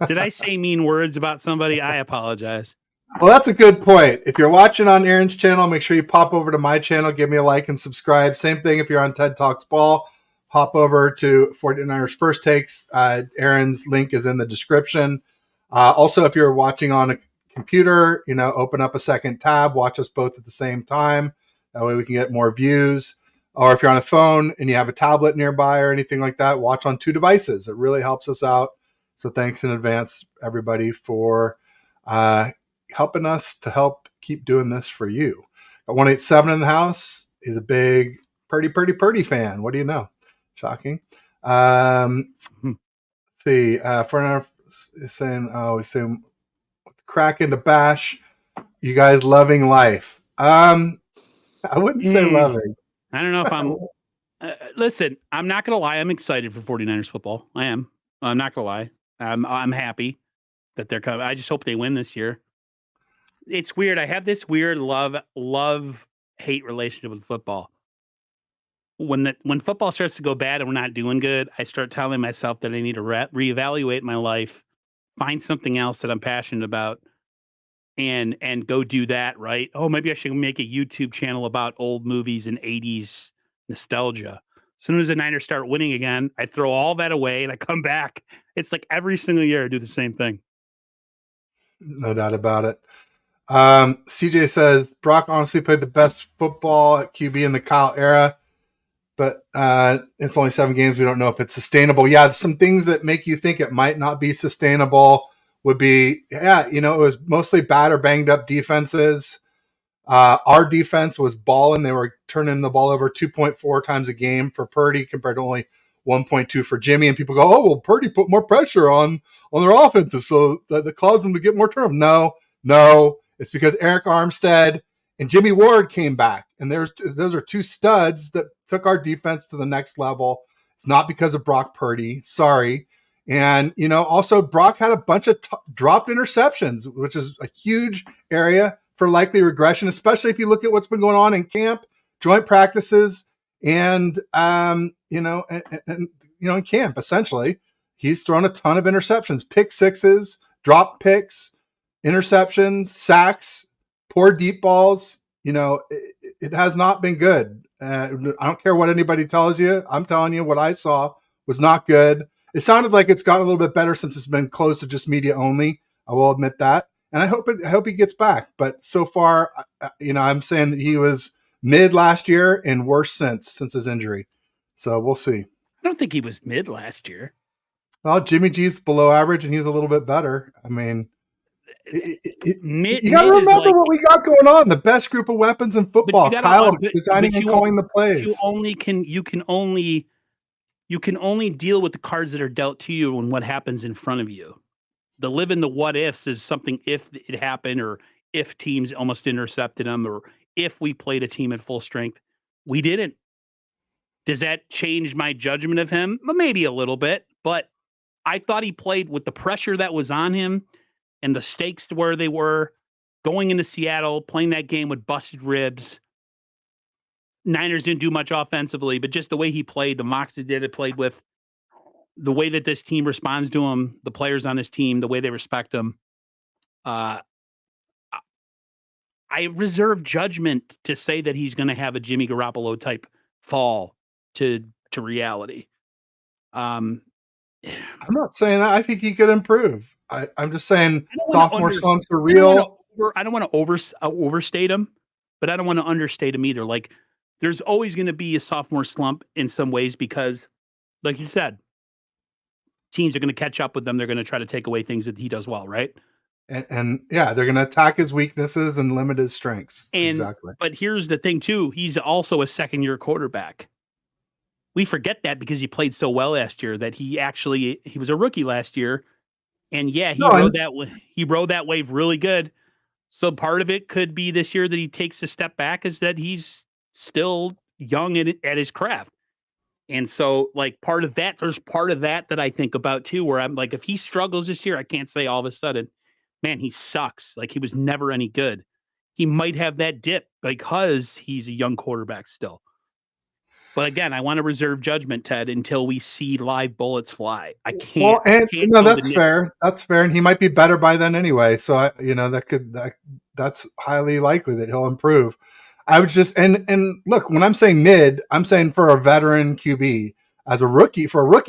Did I say mean words about somebody? I apologize. Well, that's a good point. If you're watching on Aaron's channel, make sure you pop over to my channel, give me a like and subscribe. Same thing if you're on TED Talks Ball. Hop over to 49ers First Takes. Aaron's link is in the description. Also, if you're watching on a computer, open up a second tab, watch us both at the same time. That way we can get more views. Or if you're on a phone and you have a tablet nearby or anything like that, watch on 2 devices. It really helps us out. So thanks in advance, everybody, for helping us to help keep doing this for you. Got 187 in the house. He's a big Purdy fan. What do you know? Shocking. Let's see. For is saying, he's saying, crack into bash. You guys loving life? I wouldn't say loving. I don't know if I'm. Listen, I'm not gonna lie. I'm excited for 49ers football. I am. I'm not gonna lie. I'm happy that they're coming. I just hope they win this year. It's weird. I have this weird love-hate relationship with football. When football starts to go bad and we're not doing good, I start telling myself that I need to reevaluate my life, find something else that I'm passionate about, and go do that, right? Oh, maybe I should make a YouTube channel about old movies and 80s nostalgia. As soon as the Niners start winning again, I throw all that away and I come back. It's like every single year I do the same thing. No doubt about it. CJ says, Brock honestly played the best football at QB in the Kyle era, but it's only 7 games. We don't know if it's sustainable. Yeah, some things that make you think it might not be sustainable would be, yeah, it was mostly bad or banged up defenses. Our defense was balling. They were turning the ball over 2.4 times a game for Purdy compared to only 1.2 for Jimmy. And people go, oh, well, Purdy put more pressure on their offensive, so that caused them to get more turnovers. No, it's because Eric Armstead and Jimmy Ward came back. And those are two studs that took our defense to the next level. It's not because of Brock Purdy. Sorry. And, also Brock had a bunch of dropped interceptions, which is a huge area for likely regression, especially if you look at what's been going on in camp, joint practices, and in camp. Essentially, he's thrown a ton of interceptions, pick sixes, drop picks, interceptions, sacks, poor deep balls. It has not been good. I don't care what anybody tells you. I'm telling you what I saw was not good. It sounded like it's gotten a little bit better since it's been closed to just media only. I will admit that. And I hope he gets back. But so far, I'm saying that he was mid last year and worse since his injury. So we'll see. I don't think he was mid last year. Well, Jimmy G's below average and he's a little bit better. I mean, you got to remember what we got going on. The best group of weapons in football. Kyle designing and calling the plays. You can only deal with the cards that are dealt to you and what happens in front of you. The live in the what ifs is something if it happened or if teams almost intercepted them or if we played a team at full strength. We didn't. Does that change my judgment of him? Maybe a little bit, but I thought he played with the pressure that was on him and the stakes to where they were going into Seattle, playing that game with busted ribs. Niners didn't do much offensively, but just the way he played, the mocks he did it, played with, the way that this team responds to him, the players on this team, the way they respect him. I reserve judgment to say that he's going to have a Jimmy Garoppolo type fall to reality. I'm not saying that. I think he could improve. I'm just saying sophomore slumps are real. I don't want to overstate him, but I don't want to understate him either. Like, there's always going to be a sophomore slump in some ways because, like you said, teams are going to catch up with them. They're going to try to take away things that he does well, right? And yeah, they're going to attack his weaknesses and limit his strengths. Exactly. But here's the thing, too. He's also a second-year quarterback. We forget that because he played so well last year that he was a rookie last year. And yeah, he rode that wave really good. So part of it could be this year that he takes a step back is that he's still young at his craft. And so, like, there's part of that I think about too, where I'm like, if he struggles this year, I can't say all of a sudden, man, he sucks. Like, he was never any good. He might have that dip because he's a young quarterback still. But again, I want to reserve judgment, Ted, until we see live bullets fly. I can't. Well, that's fair. That's fair, and he might be better by then anyway. So that's highly likely that he'll improve. I would just and look, when I'm saying mid, I'm saying for a veteran QB. As a rookie,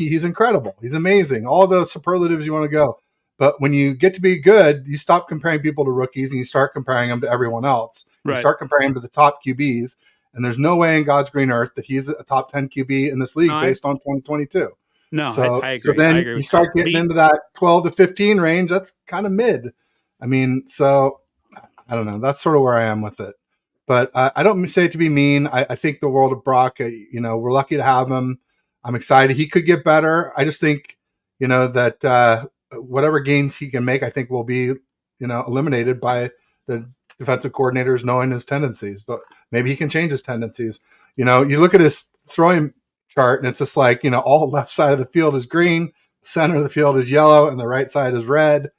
he's incredible. He's amazing. All the superlatives you want to go. But when you get to be good, you stop comparing people to rookies and you start comparing them to everyone else. You start comparing them to the top QBs. And there's no way in God's green earth that he's a top 10 QB in this league based on 2022. No, I agree. So then you start getting into that 12 to 15 range. That's kind of mid. I mean, so I don't know. That's sort of where I am with it. But I don't say it to be mean. I think the world of Brock. We're lucky to have him. I'm excited. He could get better. I just think, that whatever gains he can make, I think will be, eliminated by the defensive coordinators knowing his tendencies. But maybe he can change his tendencies. You look at his throwing chart and it's just like, all left side of the field is green, the center of the field is yellow, and the right side is red.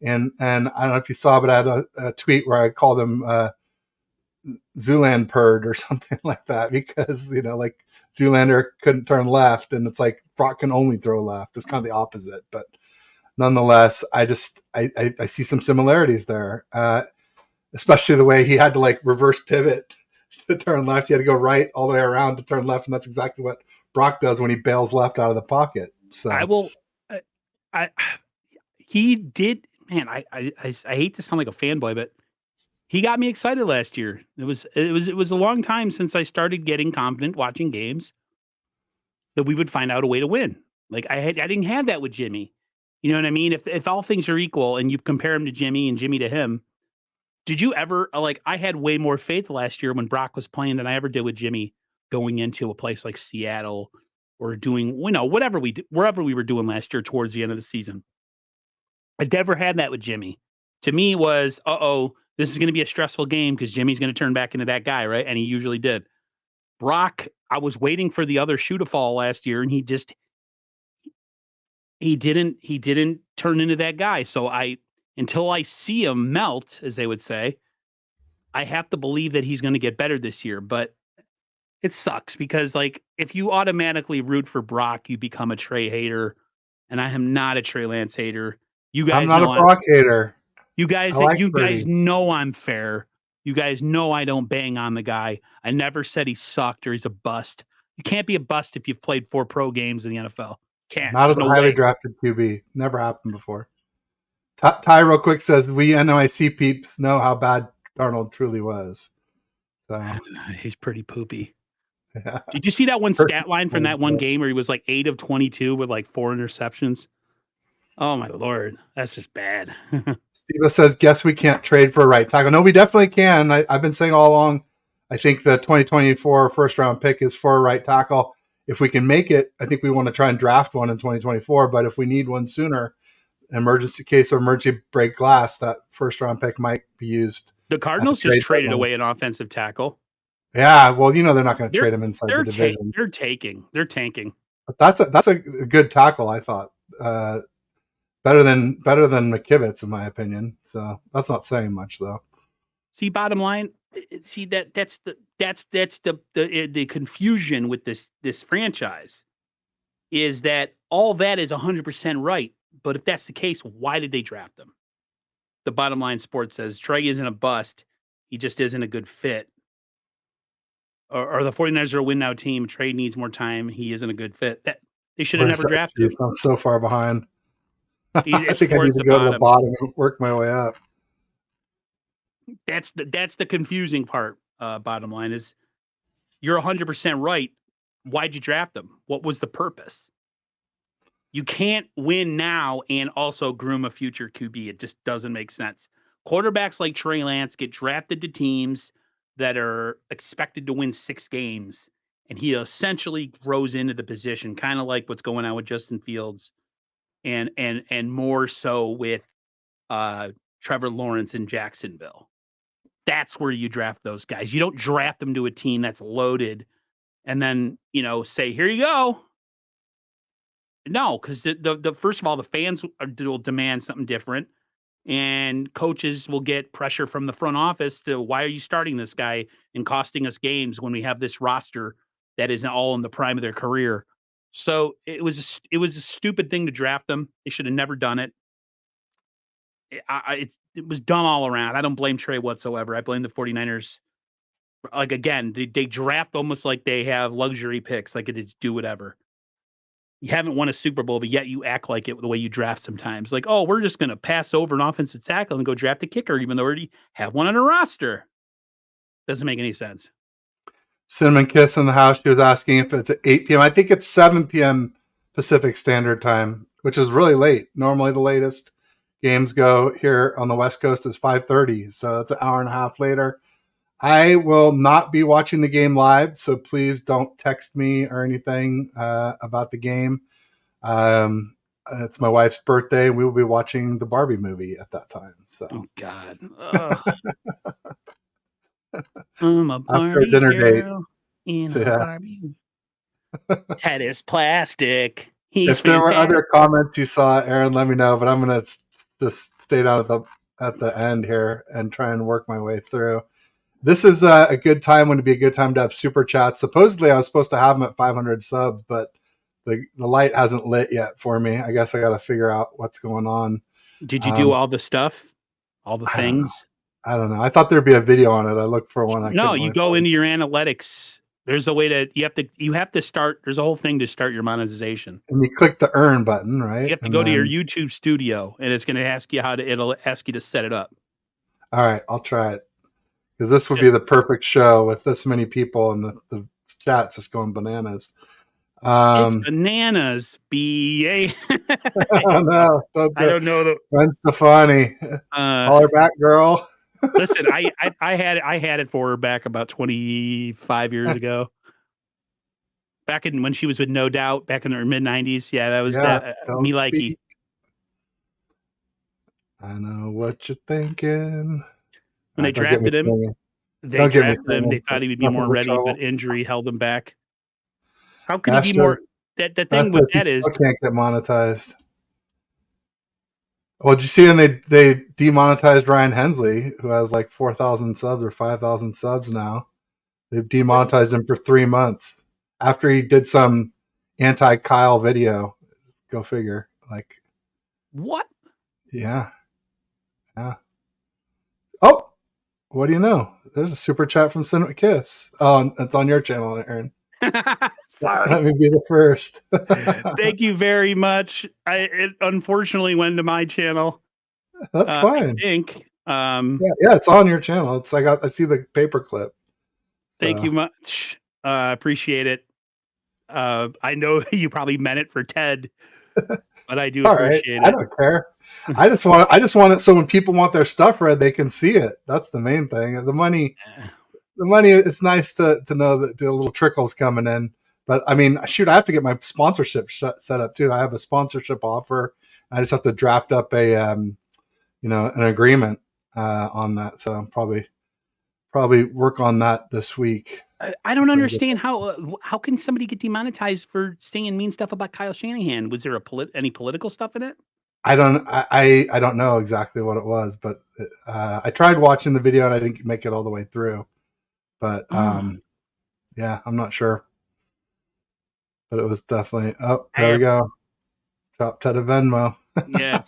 And I don't know if you saw, but I had a tweet where I called him Zoolander Purd or something like that because, like Zoolander couldn't turn left and it's like Brock can only throw left. It's kind of the opposite. But nonetheless, I see some similarities there, especially the way he had to like reverse pivot to turn left. He had to go right all the way around to turn left. And that's exactly what Brock does when he bails left out of the pocket. So he did, man, I hate to sound like a fanboy, but he got me excited last year. It was a long time since I started getting confident watching games that we would find out a way to win. Like I didn't have that with Jimmy. You know what I mean? If all things are equal and you compare him to Jimmy and Jimmy to him, did you ever like? I had way more faith last year when Brock was playing than I ever did with Jimmy going into a place like Seattle or doing whatever wherever we were doing last year towards the end of the season. I never had that with Jimmy. To me was, this is going to be a stressful game because Jimmy's going to turn back into that guy, right? And he usually did. Brock, I was waiting for the other shoe to fall last year, and he didn't turn into that guy. So until I see him melt, as they would say, I have to believe that he's going to get better this year. But it sucks because like if you automatically root for Brock, you become a Trey hater, and I am not a Trey Lance hater. You I'm guys not a know Brock hater. You I guys like you guys Purdy. know I'm fair. You guys know I don't bang on the guy. I never said he sucked or he's a bust. You can't be a bust if you've played 4 pro games in the NFL. Can't. Not There's as a no highly way. drafted QB. Never happened before. Ty real quick says we NYC peeps know how bad Darnold truly was. So He's pretty poopy. yeah. Did you see that one stat line from that one game where he was like 8 of 22 with like 4 interceptions? Oh my lord, that's just bad. Steve says, guess we can't trade for a right tackle. No, we definitely can. I've been saying all along, I think the 2024 first round pick is for a right tackle. If we can make it, I think we want to try and draft one in 2024. But if we need one sooner, emergency case of emergency break glass, that first round pick might be used The at the Cardinals just trade traded deadline. away an offensive tackle. Yeah, well, they're not going to They're trade him inside the division. they're taking. They're tanking. But that's a good tackle, I thought. Better than McKivitz, in my opinion. So that's not saying much, though. See, bottom line, see that's the confusion with this franchise is that all that is 100% right. But if that's the case, why did they draft him? The bottom line sports says Trey isn't a bust. He just isn't a good fit. Or the 49ers are a win now team. Trey needs more time. He isn't a good fit. That they should have Where's never that? drafted Jeez, him. I'm so far behind. I It's think I need towards to the go to the bottom. bottom and work my way up. That's the confusing part. Bottom line is you're 100% right. Why'd you draft him? What was the purpose? You can't win now and also groom a future QB. It just doesn't make sense. Quarterbacks like Trey Lance get drafted to teams that are expected to win 6 games, and he essentially grows into the position, kind of like what's going on with Justin Fields, and more so with Trevor Lawrence in Jacksonville. That's where you draft those guys. You don't draft them to a team that's loaded and then say, here you go. No, because the first of all, the fans will demand something different, and coaches will get pressure from the front office to why are you starting this guy and costing us games when we have this roster that isn't all in the prime of their career. So it was a stupid thing to draft them. They should have never done it. It was dumb all around. I don't blame Trey whatsoever. I blame the 49ers. Like again, they draft almost like they have luxury picks, like it is do whatever. You haven't won a Super Bowl, but yet you act like it the way you draft sometimes. Like, oh, we're just going to pass over an offensive tackle and go draft a kicker, even though we already have one on a roster. Doesn't make any sense. Cinnamon Kiss in the house. She was asking if it's at 8 p.m. I think it's 7 p.m. Pacific Standard Time, which is really late. Normally, the latest games go here on the West Coast is 5:30, so that's an hour and a half later. I will not be watching the game live, so please don't text me or anything about the game. It's my wife's birthday, and we will be watching the Barbie movie at that time. So, oh God, I'm a after a Barbie dinner date. girl in So, a yeah. Barbie. That is plastic. He's If there were fantastic. other comments you saw, Aaron, let me know. But I'm gonna just stay down at the end here and try and work my way through. This is a good time. Would be a good time to have super chats. Supposedly, I was supposed to have them at 500 subs, but the light hasn't lit yet for me. I guess I got to figure out what's going on. Did you do all the stuff, all the I don't know. things? I thought there'd be a video on it. I looked for one. I No, couldn't you really go find into your analytics. There's a way to you have to start. There's a whole thing to start your monetization. it. And you click the earn button, You right? have to And go to your then, YouTube studio, and it's going to ask you it'll ask you to set it up. all right, I'll try it. Because this would be Just the perfect show with this many people and the chat's just going bananas. It's Um, bananas. B-A. no, don't I do it. don't know the Gwen Stefani, uh holler back, girl. listen, I had it for her back about 25 years ago. Back in when she was with No Doubt back in her mid 90s. Yeah, that was Yeah, that me don't likey. speak. I know what you're thinking. When they Don't get me drafted him, singing. Don't get me they singing. thought he would be Nothing more but ready, but trouble. injury held him back. How could he be Hashtag more that the that thing with says he that is still can't get monetized. Well, did you see when they demonetized Ryan Hensley, who has like 4,000 subs or 5,000 subs now? They've what demonetized him for 3 months after he did some anti Kyle video. Go figure. Like, what? yeah, yeah. Oh, what do you know? There's a super chat from Cinnamon Kiss. Oh, it's on your channel, Aaron. Sorry. Let me be the first. Thank you very much. It unfortunately went to my channel. That's I fine. think. Yeah, yeah, it's on your channel. I see the paperclip. Thank So you much. Appreciate it. I know you probably meant it for Ted, but I do all right. appreciate I it. don't care. I just want it so when people want their stuff read, they can see it. That's the main thing. The money, it's nice to know that the little trickles coming in. But I mean, shoot, I have to get my sponsorship set up too. I have a sponsorship offer. I just have to draft up an agreement on that. So probably work on that this week. I don't understand how can somebody get demonetized for saying mean stuff about Kyle Shanahan? Was there any political stuff in it? I don't know exactly what it was, but I tried watching the video and I didn't make it all the way through. But Oh, yeah, I'm not sure. But it was definitely. Oh, I there we have go. Top Ted of Venmo. yeah,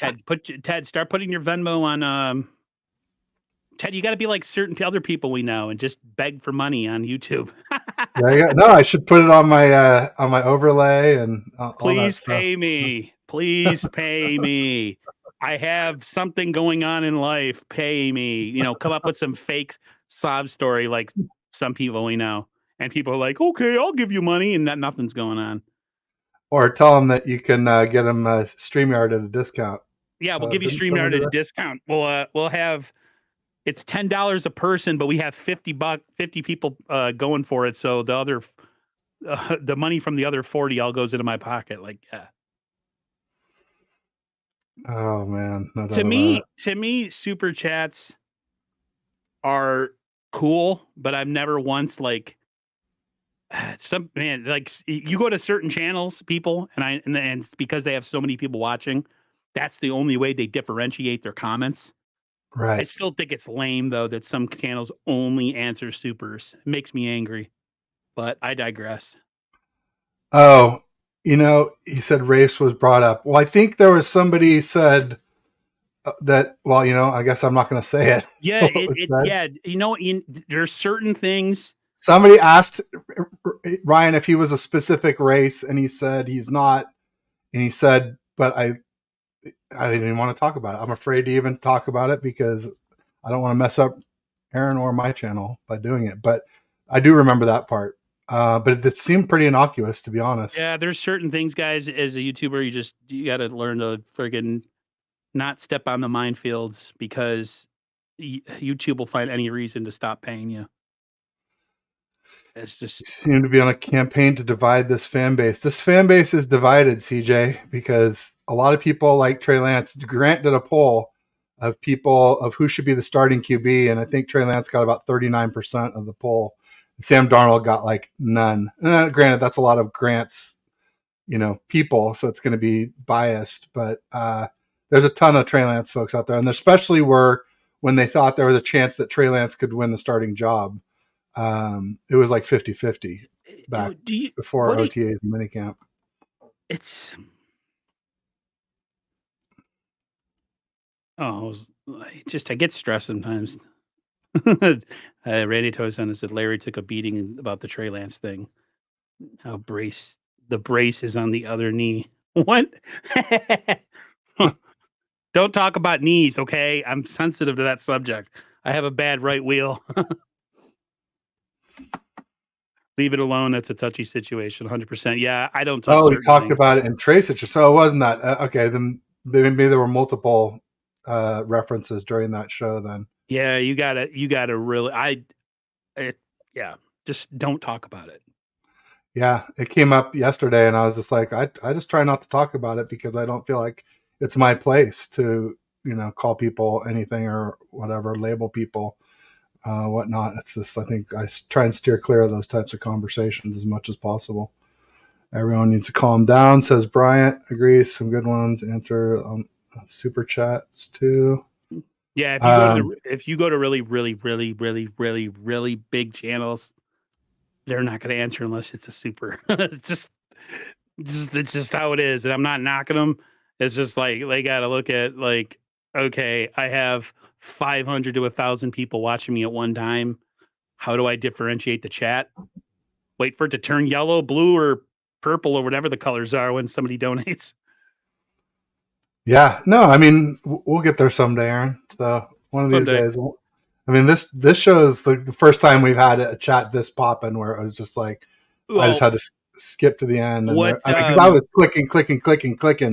Ted, start putting your Venmo on Ted, you got to be like certain other people we know and just beg for money on YouTube. There you go. No, I should put it on my overlay and all that Please stuff. pay me. Please pay me. I have something going on in life. Pay me. Come up with some fake sob story like some people we know. And people are like, okay, I'll give you money, and nothing's going on. Or tell them that you can get them StreamYard at a discount. Yeah, we'll give you Didn't someone StreamYard do at a that? discount. We'll have it's $10 a person, but we have 50 people going for it. So the money from the other 40 all goes into my pocket. Like, yeah. Oh man, no To doubt about it. me, super chats are cool, but I've never once like some man like you go to certain channels, people, and because they have so many people watching, that's the only way they differentiate their comments. I Right. still think it's lame though that some channels only answer supers. It makes me angry, but I digress. Oh, he said race was brought up. Well, I think there was somebody said that. Well, I guess I'm not going to say it. Yeah, What was said. yeah, there's certain things. Somebody asked Ryan if he was a specific race, and he said he's not. And he said, "But I didn't even want to talk about it. I'm afraid to even talk about it because I don't want to mess up Aaron or my channel by doing it." But I do remember that part. But it seemed pretty innocuous, to be honest. Yeah, there's certain things, guys. As a YouTuber, you got to learn to friggin' not step on the minefields because YouTube will find any reason to stop paying you. It's just Seem to be on a campaign to divide this fan base. This fan base is divided, CJ, because a lot of people like Trey Lance. Grant did a poll of people of who should be the starting QB, and I think Trey Lance got about 39% of the poll. Sam Darnold got like none. Granted, that's a lot of Grant's, people, so it's going to be biased. But there's a ton of Trey Lance folks out there, and especially were when they thought there was a chance that Trey Lance could win the starting job. It was like 50-50 back do you before what do OTAs and minicamp. it's oh I get stressed sometimes. Randy Tosin said Larry took a beating about the Trey Lance thing. How the brace is on the other knee. What? Don't talk about knees, okay? I'm sensitive to that subject. I have a bad right wheel. Leave it alone. That's a touchy situation. 100%. Yeah, I don't touch Oh, we certain talked things. about it in Trace It. So it wasn't that. Okay, then maybe there were multiple references during that show then. Yeah, you gotta really. Yeah, just don't talk about it. Yeah, it came up yesterday, and I was just like, I just try not to talk about it because I don't feel like it's my place to, call people anything or whatever, label people, whatnot. It's just, I think I try and steer clear of those types of conversations as much as possible. Everyone needs to calm down, says Bryant. Agrees. Some good ones. Answer super chats too. Yeah, Um, if you go to really, really, really, really, really, really big channels, they're not going to answer unless it's a super. It's just how it is, and I'm not knocking them. It's just like they got to look at like, okay, I have 500 to 1,000 people watching me at one time. How do I differentiate the chat? Wait for it to turn yellow, blue, or purple, or whatever the colors are when somebody donates. yeah, no, I mean, we'll get there someday, Aaron. So one of these Someday. days. I mean, this show is the first time we've had a chat this popping where it was just like I just Well, had to skip to the end, and there, what I mean, because I was clicking,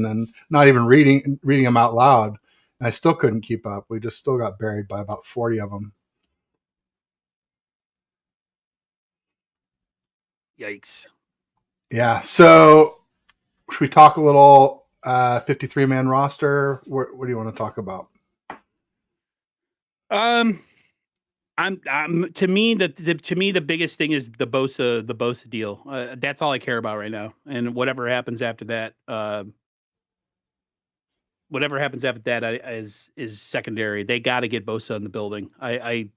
and not even reading them out loud, and I still couldn't keep up. We just still got buried by about 40 of them. yikes. Yeah. So should we talk a little 53-man roster? What do you want to talk about? Um, I'm to me the biggest thing is the Bosa deal. That's all I care about right now, and whatever happens after that is secondary. They got to get Bosa in the building. I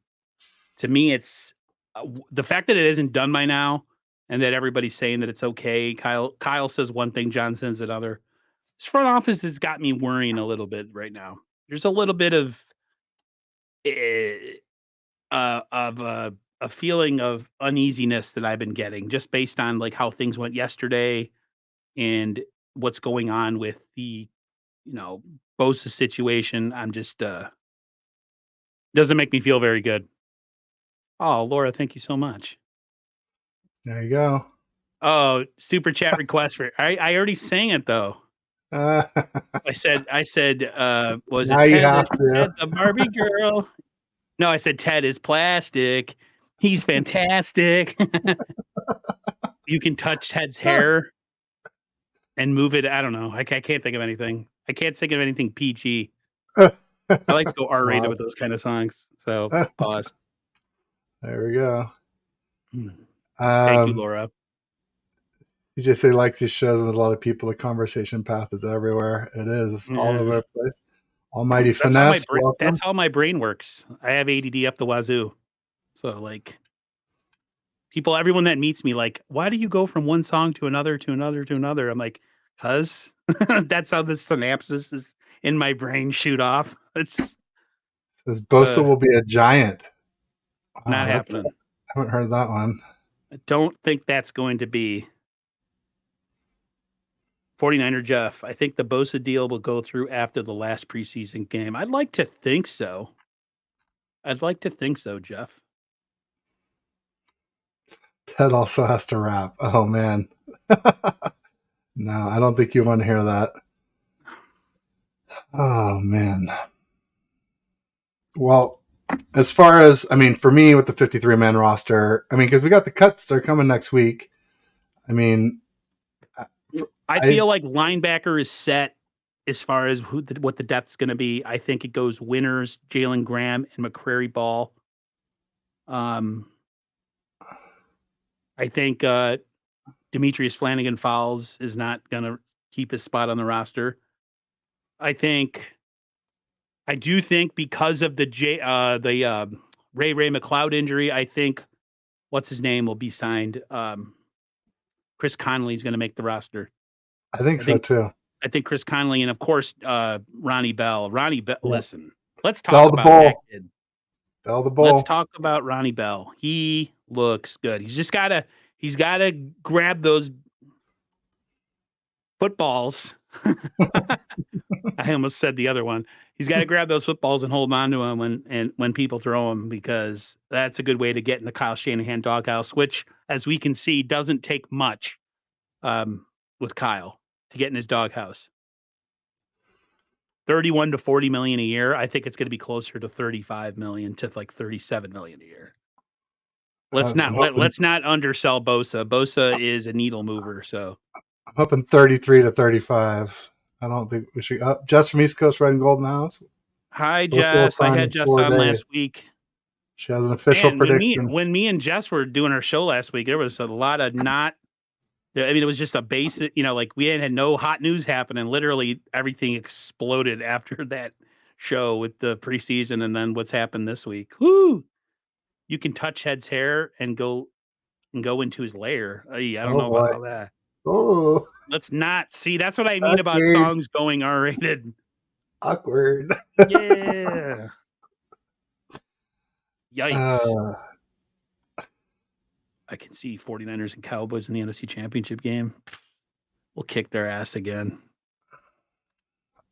To me, it's the fact that it isn't done by now, and that everybody's saying that it's okay. Kyle says one thing, John says another. This front office has got me worrying a little bit right now. There's a little bit of eh, a feeling of uneasiness that I've been getting just based on like how things went yesterday and what's going on with the you know Bosa situation. I'm just doesn't make me feel very good. Oh, Laura, thank you so much. There you go. Oh, super chat request for I already sang it though. Uh, I said, was now it you have to. Ted's a Barbie girl? No, I said Ted is plastic. He's fantastic. You can touch Ted's hair and move it. I don't know. I can't think of anything. I can't think of anything PG. I like to go R-rated with Pause. those kind of songs. So pause. There we go. Thank you, Um, Laura. TJ likes these shows with a lot of people. The conversation path is everywhere. It is. It's all over Yeah. the place. Almighty Finesse, That's welcome. how my brain works. I have ADD up the wazoo. So like everyone that meets me, like, why do you go from one song to another to another to another? I'm like, cuz that's how the synapses is in my brain shoot off. It's Says Bosa uh, will be a giant. not Wow, I happening. haven't heard that one. I don't think that's going to be 49er Jeff. I think the Bosa deal will go through after the last preseason game. I'd like to think so. Jeff. Ted also has to rap. Oh man. No, I don't think you want to hear that. Oh man. Well, as far as I mean, for me with the 53-man roster, I mean, because we got the cuts, they're coming next week. I mean, I I feel like linebacker is set as far as what the depth's going to be. I think it goes Winners, Jalen Graham, and McCrary Ball. I think Demetrius Flanagan Fowles is not going to keep his spot on the roster. I do think because of the Ray McLeod injury, I think what's his name will be signed. Chris Conley is going to make the roster. think I so think too. I think Chris Conley and of course Ronnie Bell. Ronnie Bell. Yeah. Listen, let's talk Bell the about that bull. kid. Bell the Let's bull. talk about Ronnie Bell. He looks good. He's gotta grab those footballs. I almost said the other one. He's got to grab those footballs and hold on to them when people throw them, because that's a good way to get in the Kyle Shanahan doghouse, which, as we can see, doesn't take much with Kyle to get in his doghouse. 31 to 40 million a year. I think it's going to be closer to 35 million to like 37 million a year. Let's not undersell Bosa. Bosa is a needle mover. So I'm hoping 33 to 35. I don't think we should. Jess from East Coast Red and Golden House. Hi, Jess. I had Jess on last week. She has an official prediction. When me and Jess were doing our show last week, there was a lot of not. I mean, it was just a basic, like we had no hot news happening. Literally, everything exploded after that show with the preseason, and then what's happened this week. Whoo! You can touch Head's hair and go into his lair. I don't know about all that. Oh, let's not see. That's what I mean about songs going R-rated. Awkward. Yeah. Yikes. I can see 49ers and Cowboys in the NFC Championship game. We'll kick their ass again.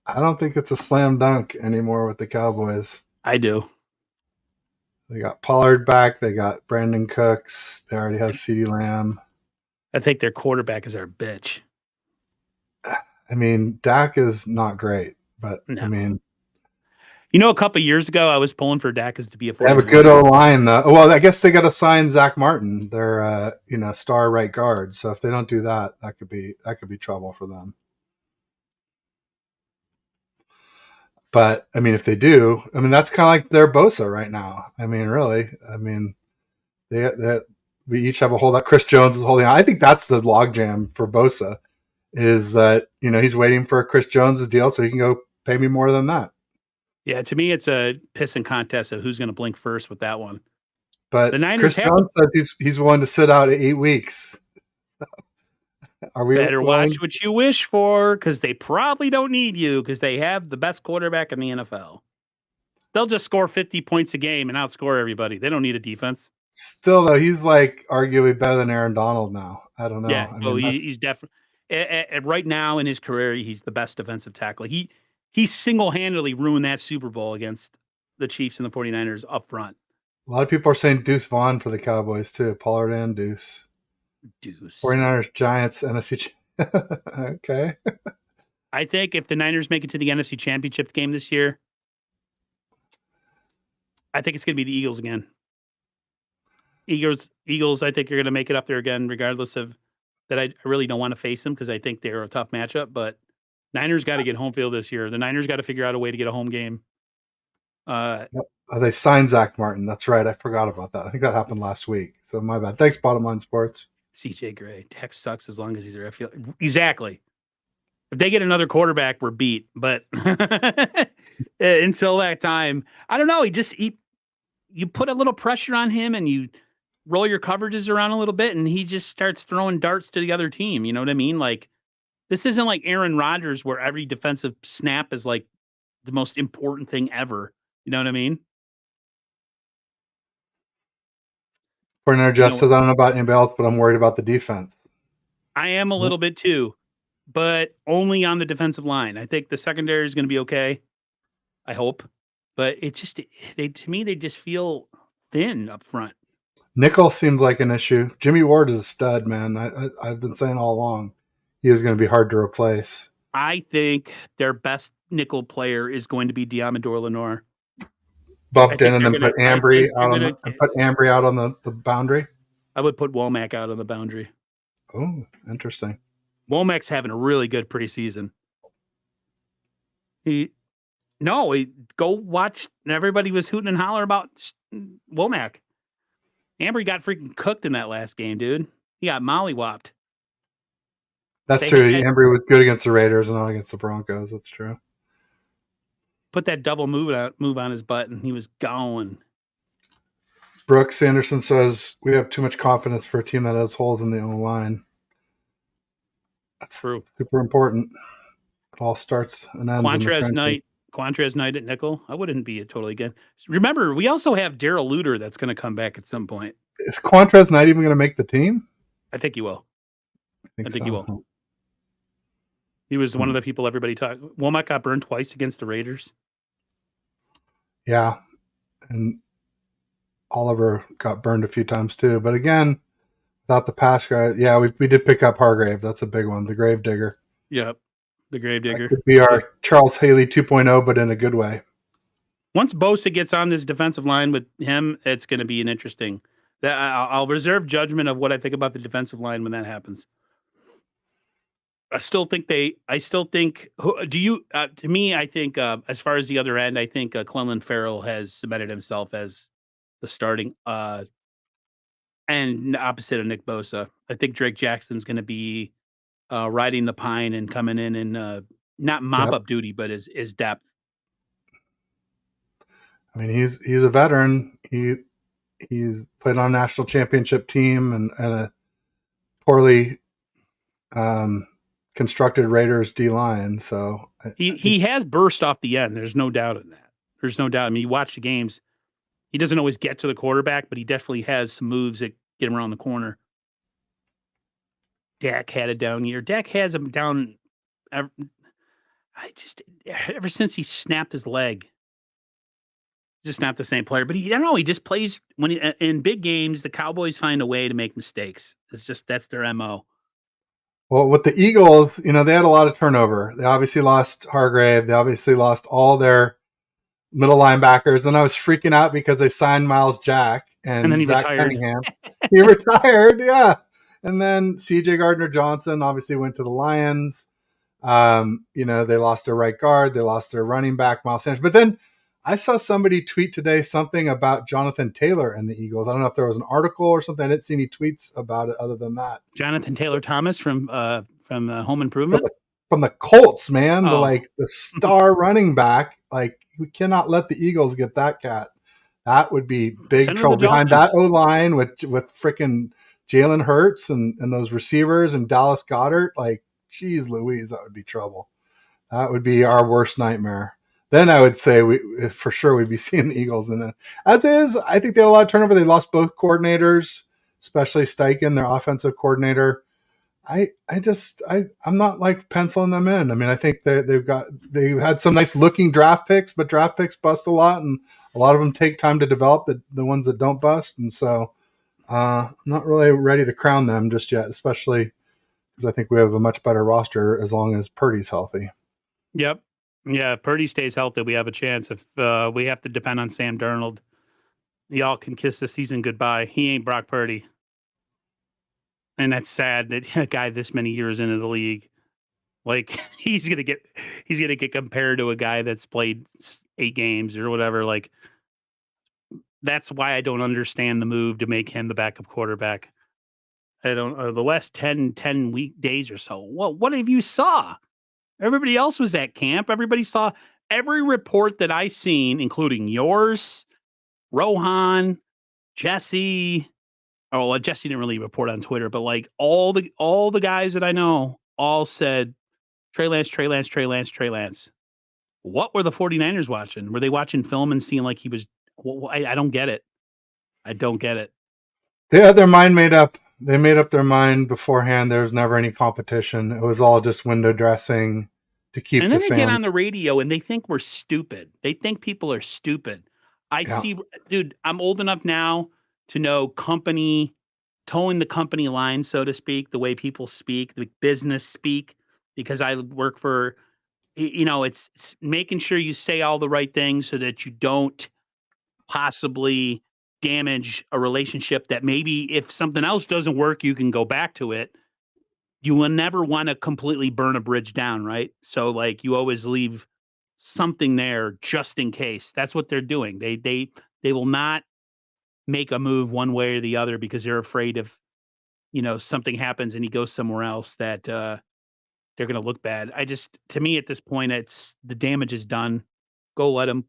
I don't think it's a slam dunk anymore with the Cowboys. I do. They got Pollard back. They got Brandon Cooks. They already have CeeDee Lamb. I think their quarterback is our bitch. I mean, Dak is not great, but no. I mean, a couple of years ago, I was pulling for Dak as to be a. They have a good O-line, though. Well, I guess they got to sign Zach Martin, their star right guard. So if they don't do that, that could be trouble for them. But I mean, if they do, I mean that's kind of like their Bosa right now. I mean, really, I mean, we each have a holdout. Chris Jones is holding out. I think that's the logjam for Bosa, is that he's waiting for Chris Jones' deal so he can go pay me more than that. Yeah, to me, it's a pissing contest of who's going to blink first with that one. But the Niners Chris Jones says he's willing to sit out 8 weeks. Are we better watch what you wish for, because they probably don't need you, because they have the best quarterback in the NFL. They'll just score 50 points a game and outscore everybody. They don't need a defense. Still, though, he's like arguably better than Aaron Donald now. I don't know. Yeah, he's definitely right now in his career, he's the best defensive tackle. He single-handedly ruined that Super Bowl against the Chiefs and the 49ers up front. A lot of people are saying Deuce Vaughn for the Cowboys, too. Pollard and Deuce. 49ers, Giants, NFC. Okay. I think if the Niners make it to the NFC Championship game this year, I think it's going to be the Eagles again. Eagles, I think, are going to make it up there again, regardless of that. I really don't want to face them because I think they're a tough matchup, but Niners got to get home field this year. The Niners got to figure out a way to get a home game. They signed Zach Martin. That's right. I forgot about that. I think that happened last week. So my bad. Thanks, Bottom Line Sports. CJ Gray. Dak sucks as long as he's there. I feel exactly. If they get another quarterback, we're beat. But until that time, I don't know. You put a little pressure on him and you roll your coverages around a little bit, and he just starts throwing darts to the other team. You know what I mean? Like, this isn't like Aaron Rodgers where every defensive snap is like the most important thing ever. You know what I mean? Corner Jeff says, I don't know about anybody else, but I'm worried about the defense. I am a little bit too, but only on the defensive line. I think the secondary is going to be okay. I hope. But to me, they just feel thin up front. Nickel seems like an issue. Jimmy Ward is a stud, man. I've been saying all along he was going to be hard to replace. I think their best nickel player is going to be Diamador Lenore. Bumped in and then put Ambry out on the boundary. I would put Womack out on the boundary. Oh, interesting. Womack's having a really good preseason. Go watch. Everybody was hooting and hollering about Womack. Ambry got freaking cooked in that last game, dude. He got mollywopped. That's true. Ambry was good against the Raiders and not against the Broncos. That's true. Put that double move on his butt, and he was going. Brooks Anderson says we have too much confidence for a team that has holes in the O-line. That's true. Super important. It all starts and ends. Quantrez Knight at nickel. I wouldn't be totally again. Remember, we also have Daryl Luter that's going to come back at some point. Is Quantrez Knight even going to make the team? I think he will. I think he will. He was one of the people everybody talked. Womack got burned twice against the Raiders. Yeah, and Oliver got burned a few times too. But again, without the pass guy, yeah, we did pick up Hargrave. That's a big one, the Grave Digger. Yep, the That Gravedigger. could be Yeah. our Charles Haley 2.0, but in a good way. Once Bosa gets on this defensive line with him, it's going to be an interesting. That I'll reserve judgment of what I think about the defensive line when that happens. I still think they. I still think. Do you? To me, I think as far as the other end, I think Clelin Ferrell has cemented himself as the starting and opposite of Nick Bosa. I think Drake Jackson's going to be riding the pine and coming in and not mop Yep. up duty, but is depth. I mean, he's a veteran. He's played on a national championship team and a poorly um, constructed Raiders D line. So I think, He has burst off the end. There's no doubt in that. There's no doubt. I mean, you watch the games. He doesn't always get to the quarterback, but he definitely has some moves that get him around the corner. Dak had a down year. Dak has him down. I just ever since he snapped his leg, just not the same player. But I don't know. He just plays when in big games. The Cowboys find a way to make mistakes. That's their mo. well, with the Eagles, they had a lot of turnover. They obviously lost Hargrave. They obviously lost all their middle linebackers. Then I was freaking out because they signed Miles Jack And then and he Zach retired. Cunningham. He retired, yeah. And then C.J. Gardner Johnson obviously went to the Lions. They lost their right guard. They lost their running back, Miles Sanders. But then I saw somebody tweet today something about Jonathan Taylor and the Eagles. I don't know if there was an article or something. I didn't see any tweets about it other than that. Jonathan Taylor Thomas from Home From Improvement. the, from the Colts, man, Oh, the star running back. Like, we cannot let the Eagles get that cat. That would be big send him to trouble the behind that Dolphins. O line with freaking Jalen Hurts and those receivers and Dallas Goddard. Like, geez, Louise, that would be trouble. That would be our worst nightmare. Then I would say for sure we'd be seeing the Eagles in it. As is, I think they had a lot of turnover. They lost both coordinators, especially Steichen, their offensive coordinator. I'm not like penciling them in. I mean, I think they've had some nice looking draft picks, but draft picks bust a lot, and a lot of them take time to develop. The ones that don't bust, and so I'm not really ready to crown them just yet, especially because I think we have a much better roster as long as Purdy's healthy. Yep. Yeah, if Purdy stays healthy, we have a chance. If we have to depend on Sam Darnold, y'all can kiss the season goodbye. He ain't Brock Purdy. And that's sad that a guy this many years into the league, like he's gonna get compared to a guy that's played 8 games or whatever. Like that's why I don't understand the move to make him the backup quarterback. I don't the last 10 week days or so. What have you saw? Everybody else was at camp. Everybody saw every report that I seen, including yours, Rohan, Jesse. Oh, well, Jesse didn't really report on Twitter, but like all the guys that I know all said Trey Lance, Trey Lance, Trey Lance, Trey Lance. What were the 49ers watching? Were they watching film and seeing like he was? I don't get it. I don't get it. They had their mind made up. They made up their mind beforehand. There was never any competition. It was all just window dressing to keep And the then they get fan. on the radio and they think we're stupid. They think people are stupid. I Yeah. see, dude, I'm old enough now to know towing the company line, so to speak, the way people speak, the business speak, because I work for, it's making sure you say all the right things so that you don't possibly damage a relationship that maybe if something else doesn't work, you can go back to it. You will never want to completely burn a bridge down, right? So like you always leave something there just in case. That's what they're doing. They will not make a move one way or the other because they're afraid if something happens and he goes somewhere else that they're going to look bad. To me at this point, it's the damage is done. Go let him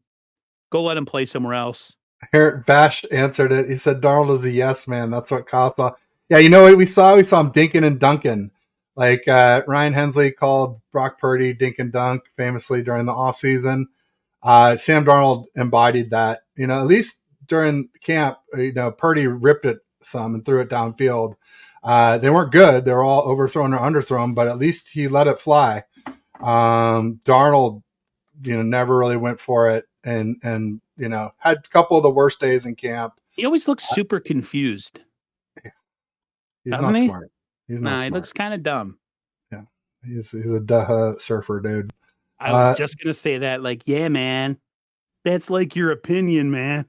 play somewhere else. Here, Bash answered it. He said Darnold is the yes man. That's what Kyle saw. Yeah, you know what we saw? We saw him dinking and dunking. Like Ryan Hensley called Brock Purdy dink and dunk famously during the offseason. Sam Darnold embodied that. At least during camp, Purdy ripped it some and threw it downfield. They weren't good. They were all overthrown or underthrown, but at least he let it fly. Darnold, never really went for it. and had a couple of the worst days in camp. He always looks super confused, He's doesn't not he? smart. He's not Nah, he smart. looks kind of dumb. Yeah, he's a duh surfer dude. I was just gonna say that, like, yeah, man, that's like your opinion, man.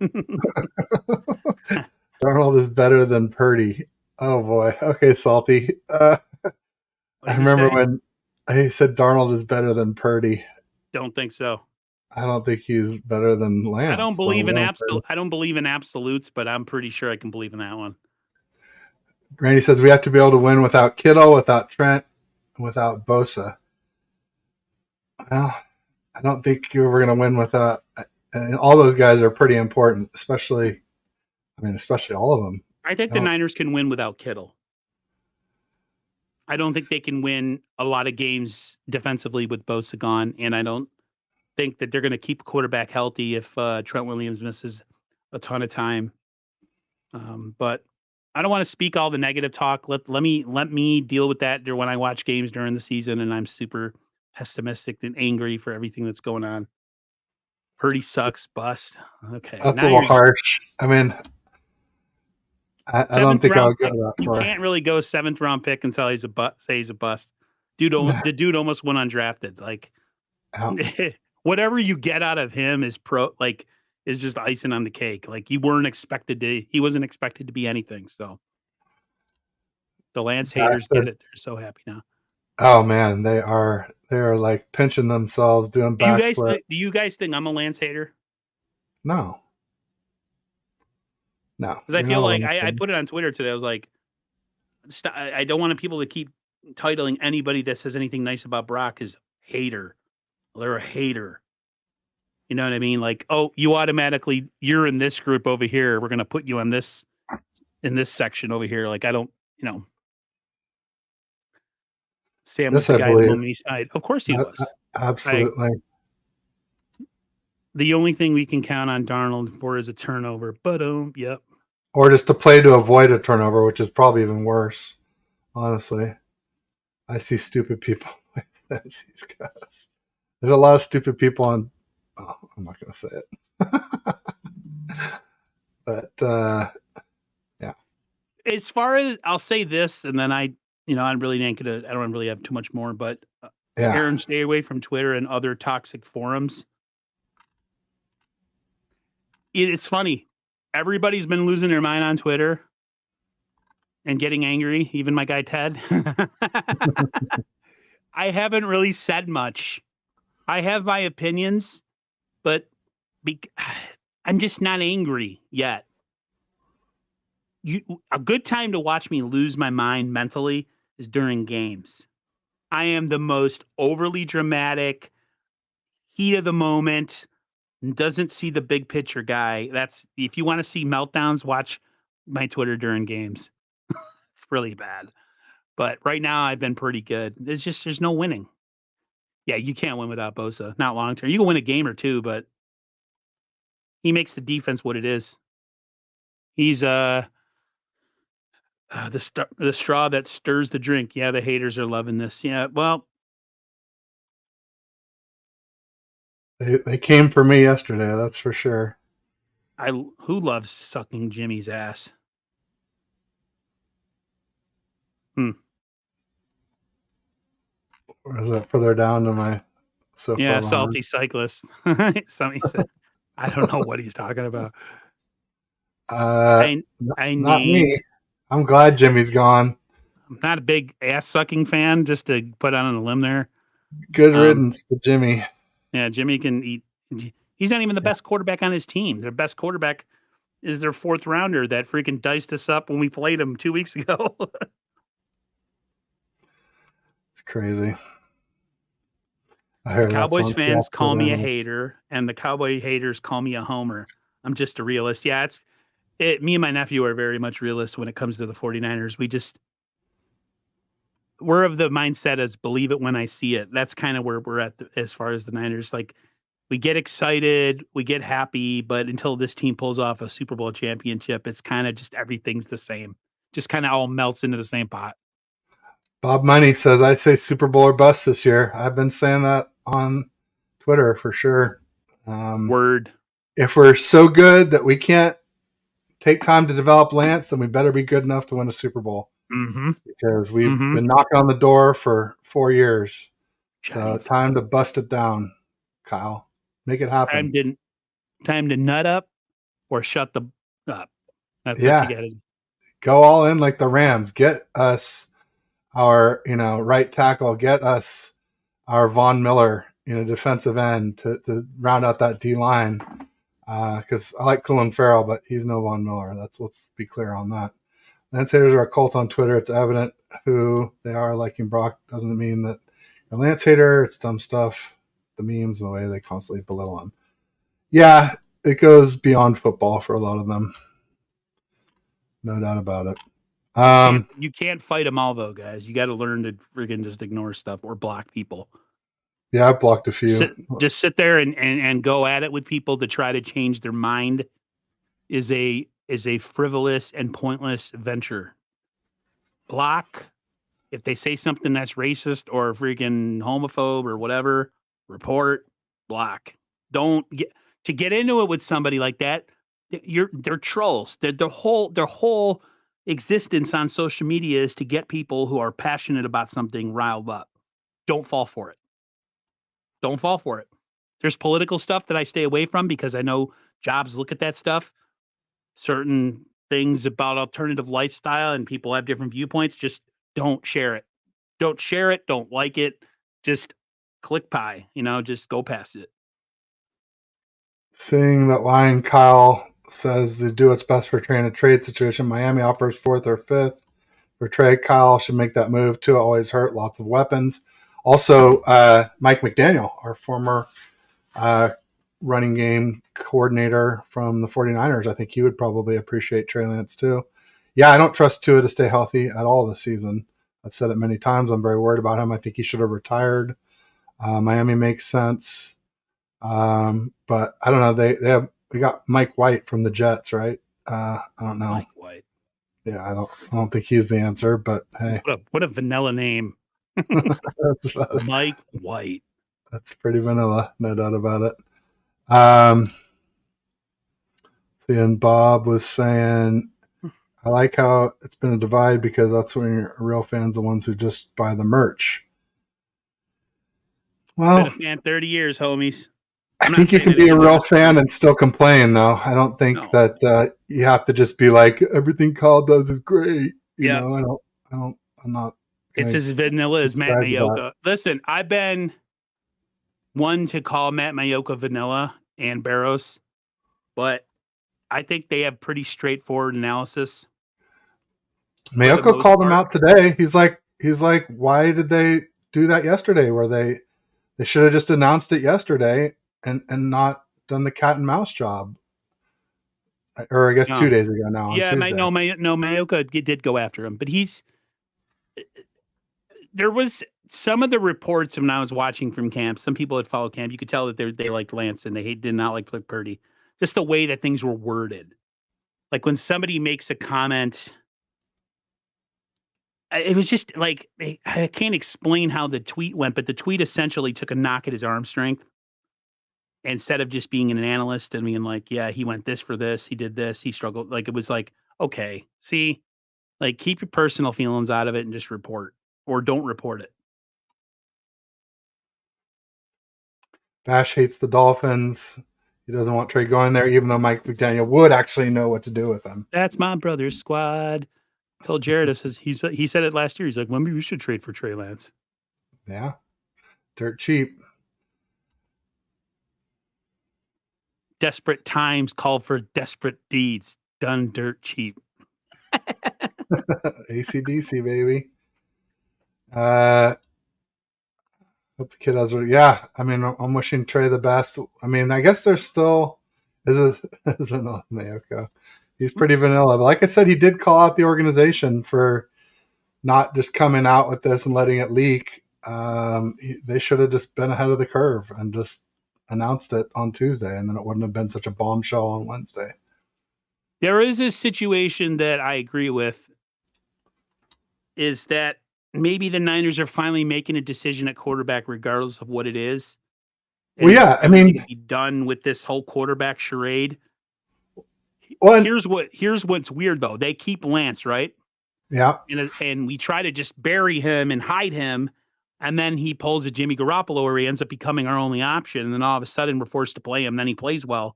Darnold is better than Purdy. Oh boy. Okay, Salty. What I did you remember say? when he said Darnold is better than Purdy. Don't think so. I don't think he's better than Lance, let alone Purdy. I don't believe in absolutes, but I'm pretty sure I can believe in that one. Randy says we have to be able to win without Kittle, without Trent, without Bosa. Well, I don't think we're going to win without. And all those guys are pretty important, especially all of them. I think the Niners can win without Kittle. I don't think they can win a lot of games defensively with Bosa gone, and I don't think that they're going to keep a quarterback healthy if Trent Williams misses a ton of time. But I don't want to speak all the negative talk. Let me deal with that when I watch games during the season, and I'm super pessimistic and angry for everything that's going on. Purdy sucks, bust. Okay, That's a little harsh. I mean, I don't think I'll go that far. You can't really go 7th round pick until he's a bust. Say he's a bust. The dude almost went undrafted. Like, whatever you get out of him is just icing on the cake. Like, he wasn't expected to be anything. So the Lance haters get it. They're so happy now. Oh man, they are like pinching themselves, doing backflips. Do you guys think I'm a Lance hater? No. Because I feel like I put it on Twitter today. I was like, I don't want people to keep titling anybody that says anything nice about Brock as hater. They're a hater. You know what I mean? Like, oh, you're in this group over here. We're going to put you in this section over here. Like, I don't, Sam was the guy on the side. Of course he was. Absolutely. The only thing we can count on Darnold for is a turnover. But yep. Or just to play to avoid a turnover, which is probably even worse. Honestly, I see stupid people. These guys. There's a lot of stupid people on. Oh, I'm not going to say it. But yeah. As far as I'll say this, and then I really ain't gonna. I don't really have too much more. But Aaron, stay away from Twitter and other toxic forums. It's funny. Everybody's been losing their mind on Twitter and getting angry. Even my guy Ted. I haven't really said much. I have my opinions, but I'm just not angry yet. A good time to watch me lose my mind mentally is during games. I am the most overly dramatic, heat of the moment, doesn't see the big picture guy. That's if you want to see meltdowns, watch my Twitter during games. It's really bad. But right now I've been pretty good. There's no winning. Yeah, you can't win without Bosa. Not long term. You can win a game or two, but he makes the defense what it is. He's the straw that stirs the drink. Yeah, the haters are loving this. Yeah, well, they came for me yesterday. That's for sure. Who loves sucking Jimmy's ass? Or is that further down to my salty cyclist. Somebody said, I don't know what he's talking about. Not me. I'm glad Jimmy's gone. I'm not a big ass sucking fan, just to put on a limb there. Good riddance to Jimmy. Yeah, Jimmy can eat. He's not even the best quarterback on his team. Their best quarterback is their 4th rounder that freaking diced us up when we played him 2 weeks ago. It's crazy. The Cowboys fans call me a hater, and the Cowboy haters call me a homer. I'm just a realist. Yeah, me and my nephew are very much realists when it comes to the 49ers. We're of the mindset as believe it when I see it. That's kind of where we're at as far as the Niners. Like, we get excited, we get happy, but until this team pulls off a Super Bowl championship, it's kind of just everything's the same. Just kind of all melts into the same pot. Bob Money says, I say Super Bowl or bust this year. I've been saying that on Twitter for sure. Word. If we're so good that we can't take time to develop Lance, then we better be good enough to win a Super Bowl Mm-hmm. because we've Mm-hmm. been knocking on the door for 4 years. So Johnny, time to bust it down, Kyle. Make it happen. time to time to nut up or shut the up. That's what you Yeah, got to. go all in like the Rams. Get us our right tackle. Get us our Von Miller, defensive end to round out that D line. Because I like Clelin Ferrell, but he's no Von Miller. Let's be clear on that. Lance haters are a cult on Twitter. It's evident who they are. Liking Brock doesn't mean that you're a Lance hater. It's dumb stuff. The memes, the way they constantly belittle him. Yeah, it goes beyond football for a lot of them. No doubt about it. You can't fight them all though, guys. You got to learn to freaking just ignore stuff or block people. Yeah, I blocked a few. Just sit there and go at it with people to try to change their mind is a frivolous and pointless venture. Block if they say something that's racist or freaking homophobe or whatever, report, block. Don't get into it with somebody like that. They're trolls. Their whole existence on social media is to get people who are passionate about something riled up. Don't fall for it. Don't fall for it. There's political stuff that I stay away from because I know jobs look at that stuff. Certain things about alternative lifestyle and people have different viewpoints. Just don't share it. Don't share it. Don't like it. Just click pie. Just go past it. Seeing that line, Kyle says to do what's best for Trey in a trade situation. Miami offers fourth or fifth for Trey. Kyle should make that move. Tua always hurt. Lots of weapons. Also, Mike McDaniel, our former running game coordinator from the 49ers, I think he would probably appreciate Trey Lance too. Yeah, I don't trust Tua to stay healthy at all this season. I've said it many times. I'm very worried about him. I think he should have retired. Miami makes sense. But I don't know. They got Mike White from the Jets, right? I don't know. Mike White. Yeah, I don't think he's the answer, but hey. What a vanilla name. that's, Mike White. That's pretty vanilla, no doubt about it. See, and Bob was saying, I like how it's been a divide because that's when your real fans, the ones who just buy the merch. Well, been a fan 30 years, homies. I think you can be a real fan and still complain, though. I don't think that you have to just be like everything Kyle does is great. You know, I'm not. It's as vanilla as Matt Maiocco. Listen, I've been one to call Matt Maiocco vanilla and Barros, but I think they have pretty straightforward analysis. Maiocco called him out today. He's like, why did they do that yesterday? Where they should have just announced it yesterday and not done the cat and mouse job. Or I guess 2 days ago now. Yeah, Maiocco did go after him, but there was some of the reports when I was watching from camp. Some people had followed camp. You could tell that they liked Lance and they did not like Purdy. Just the way that things were worded. Like when somebody makes a comment, it was just like I can't explain how the tweet went, but the tweet essentially took a knock at his arm strength. Instead of just being an analyst and being like, yeah, he went this for this, he did this, he struggled. Like it was like, okay, see, like keep your personal feelings out of it and just report or don't report it. Bash hates the Dolphins. He doesn't want Trey going there, even though Mike McDaniel would actually know what to do with him. That's my brother's squad. Told Jared, he said it last year. He's like, maybe we should trade for Trey Lance. Yeah, dirt cheap. Desperate times call for desperate deeds. Done dirt cheap. AC/DC, baby. Hope the kid has. Yeah, I mean, I'm wishing Trey the best. I mean, I guess there's still is vanilla Maiocco. He's pretty vanilla. But like I said, he did call out the organization for not just coming out with this and letting it leak. They should have just been ahead of the curve and just announced it on Tuesday, and then it wouldn't have been such a bombshell on Wednesday. There is a situation that I agree with, is that maybe the Niners are finally making a decision at quarterback regardless of what it is. Well, and yeah, I we need mean, to be done with this whole quarterback charade. well, Here's what's weird though. They keep Lance, right? yeah. And we try to just bury him and hide him, and then he pulls a Jimmy Garoppolo where he ends up becoming our only option, and then all of a sudden we're forced to play him. Then he plays well,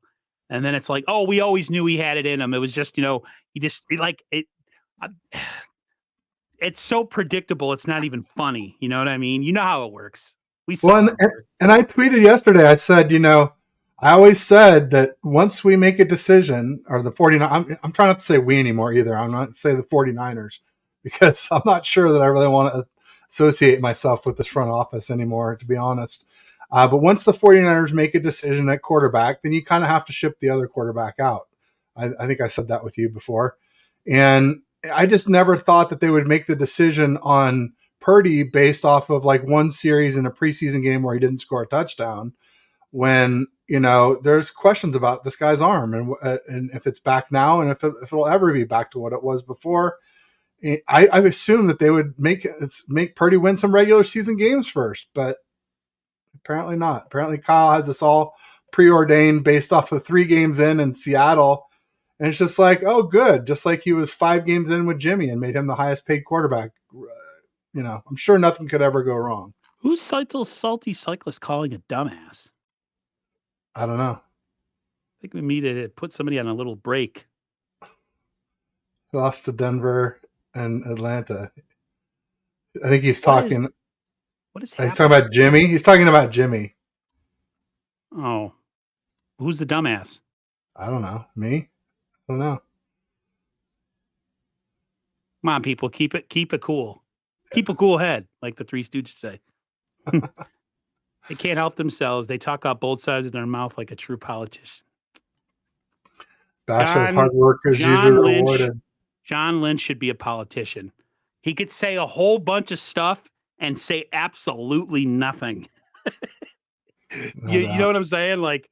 and then it's like, oh, we always knew he had it in him. It was just, he just like it. It's so predictable. It's not even funny. You know what I mean? You know how it works. We saw Well, it work. and I tweeted yesterday, I said, I always said that once we make a decision, or the 49, I'm trying not to say we anymore either. I'm not say the 49ers, because I'm not sure that I really want to associate myself with this front office anymore, to be honest. But once the 49ers make a decision at quarterback, then you kind of have to ship the other quarterback out. I think I said that with you before. And I just never thought that they would make the decision on Purdy based off of like one series in a preseason game where he didn't score a touchdown, when there's questions about this guy's arm and if it's back now and if it'll ever be back to what it was before. I assumed that they would make Purdy win some regular season games first, but apparently not. Apparently Kyle has this all preordained based off of 3 games in Seattle. And it's just like, oh, good. Just like he was 5 games in with Jimmy and made him the highest paid quarterback. I'm sure nothing could ever go wrong. Who's salty cyclist calling a dumbass? I don't know. I think we need to put somebody on a little break. He lost to Denver and Atlanta. I think he's talking. What is happening? He's talking about Jimmy. He's talking about Jimmy. Oh, who's the dumbass? I don't know. Me? I don't know. Come on, people, keep it cool. Keep a cool head, like the Three Stooges say. They can't help themselves. They talk out both sides of their mouth like a true politician. Bachelor's hard work is usually rewarded. John Lynch should be a politician. He could say a whole bunch of stuff and say absolutely nothing. You know what I'm saying? Like,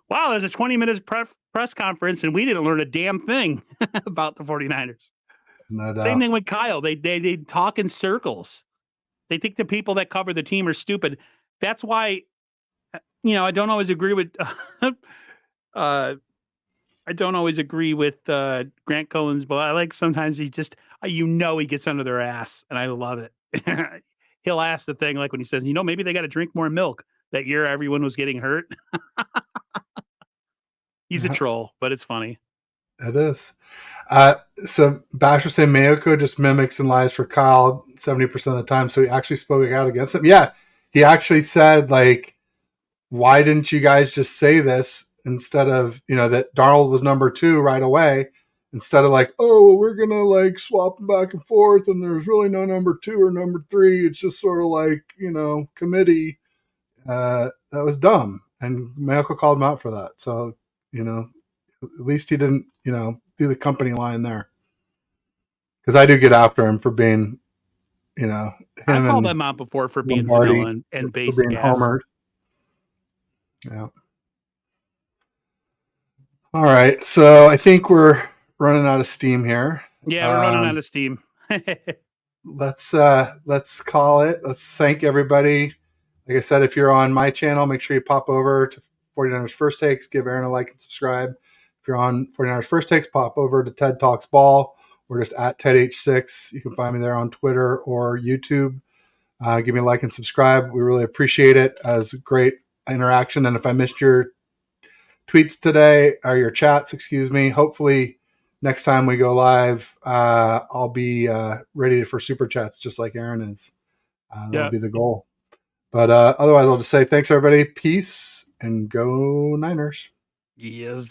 wow, there's a 20-minute press conference and we didn't learn a damn thing about the 49ers. No doubt. Same thing with Kyle. They talk in circles. They think the people that cover the team are stupid. That's why, I don't always agree with Grant Cohen's, but I like sometimes he just, he gets under their ass, and I love it. He'll ask the thing like when he says, maybe they got to drink more milk. That year everyone was getting hurt. He's a troll, but it's funny. It is. So Basher saying Mayoko just mimics and lies for Kyle 70% of the time. So he actually spoke out against him. Yeah. He actually said, like, why didn't you guys just say this instead of, that Darnold was number 2 right away, instead of like, oh, well, we're going to like swap them back and forth and there's really no number 2 or number 3. It's just sort of like, committee. That was dumb. And Mayoko called him out for that. So, at least he didn't, do the company line there. Because I do get after him for being, I called them out before for being vanilla and basic being ass. homered. Yeah. All right. So I think we're running out of steam here. Yeah, we're running out of steam. Let's call it. Let's thank everybody. Like I said, if you're on my channel, make sure you pop over to 49ers First Takes, give Aaron a like and subscribe. If you're on 49ers First Takes, pop over to TED Talks Ball. We're just at TedH6. You can find me there on Twitter or YouTube. Give me a like and subscribe. We really appreciate it. It's a great interaction. And if I missed your tweets today, or your chats, excuse me, hopefully next time we go live, I'll be ready for super chats just like Aaron is. That'll be the goal. But otherwise, I'll just say thanks, everybody. Peace, and go Niners. Yes.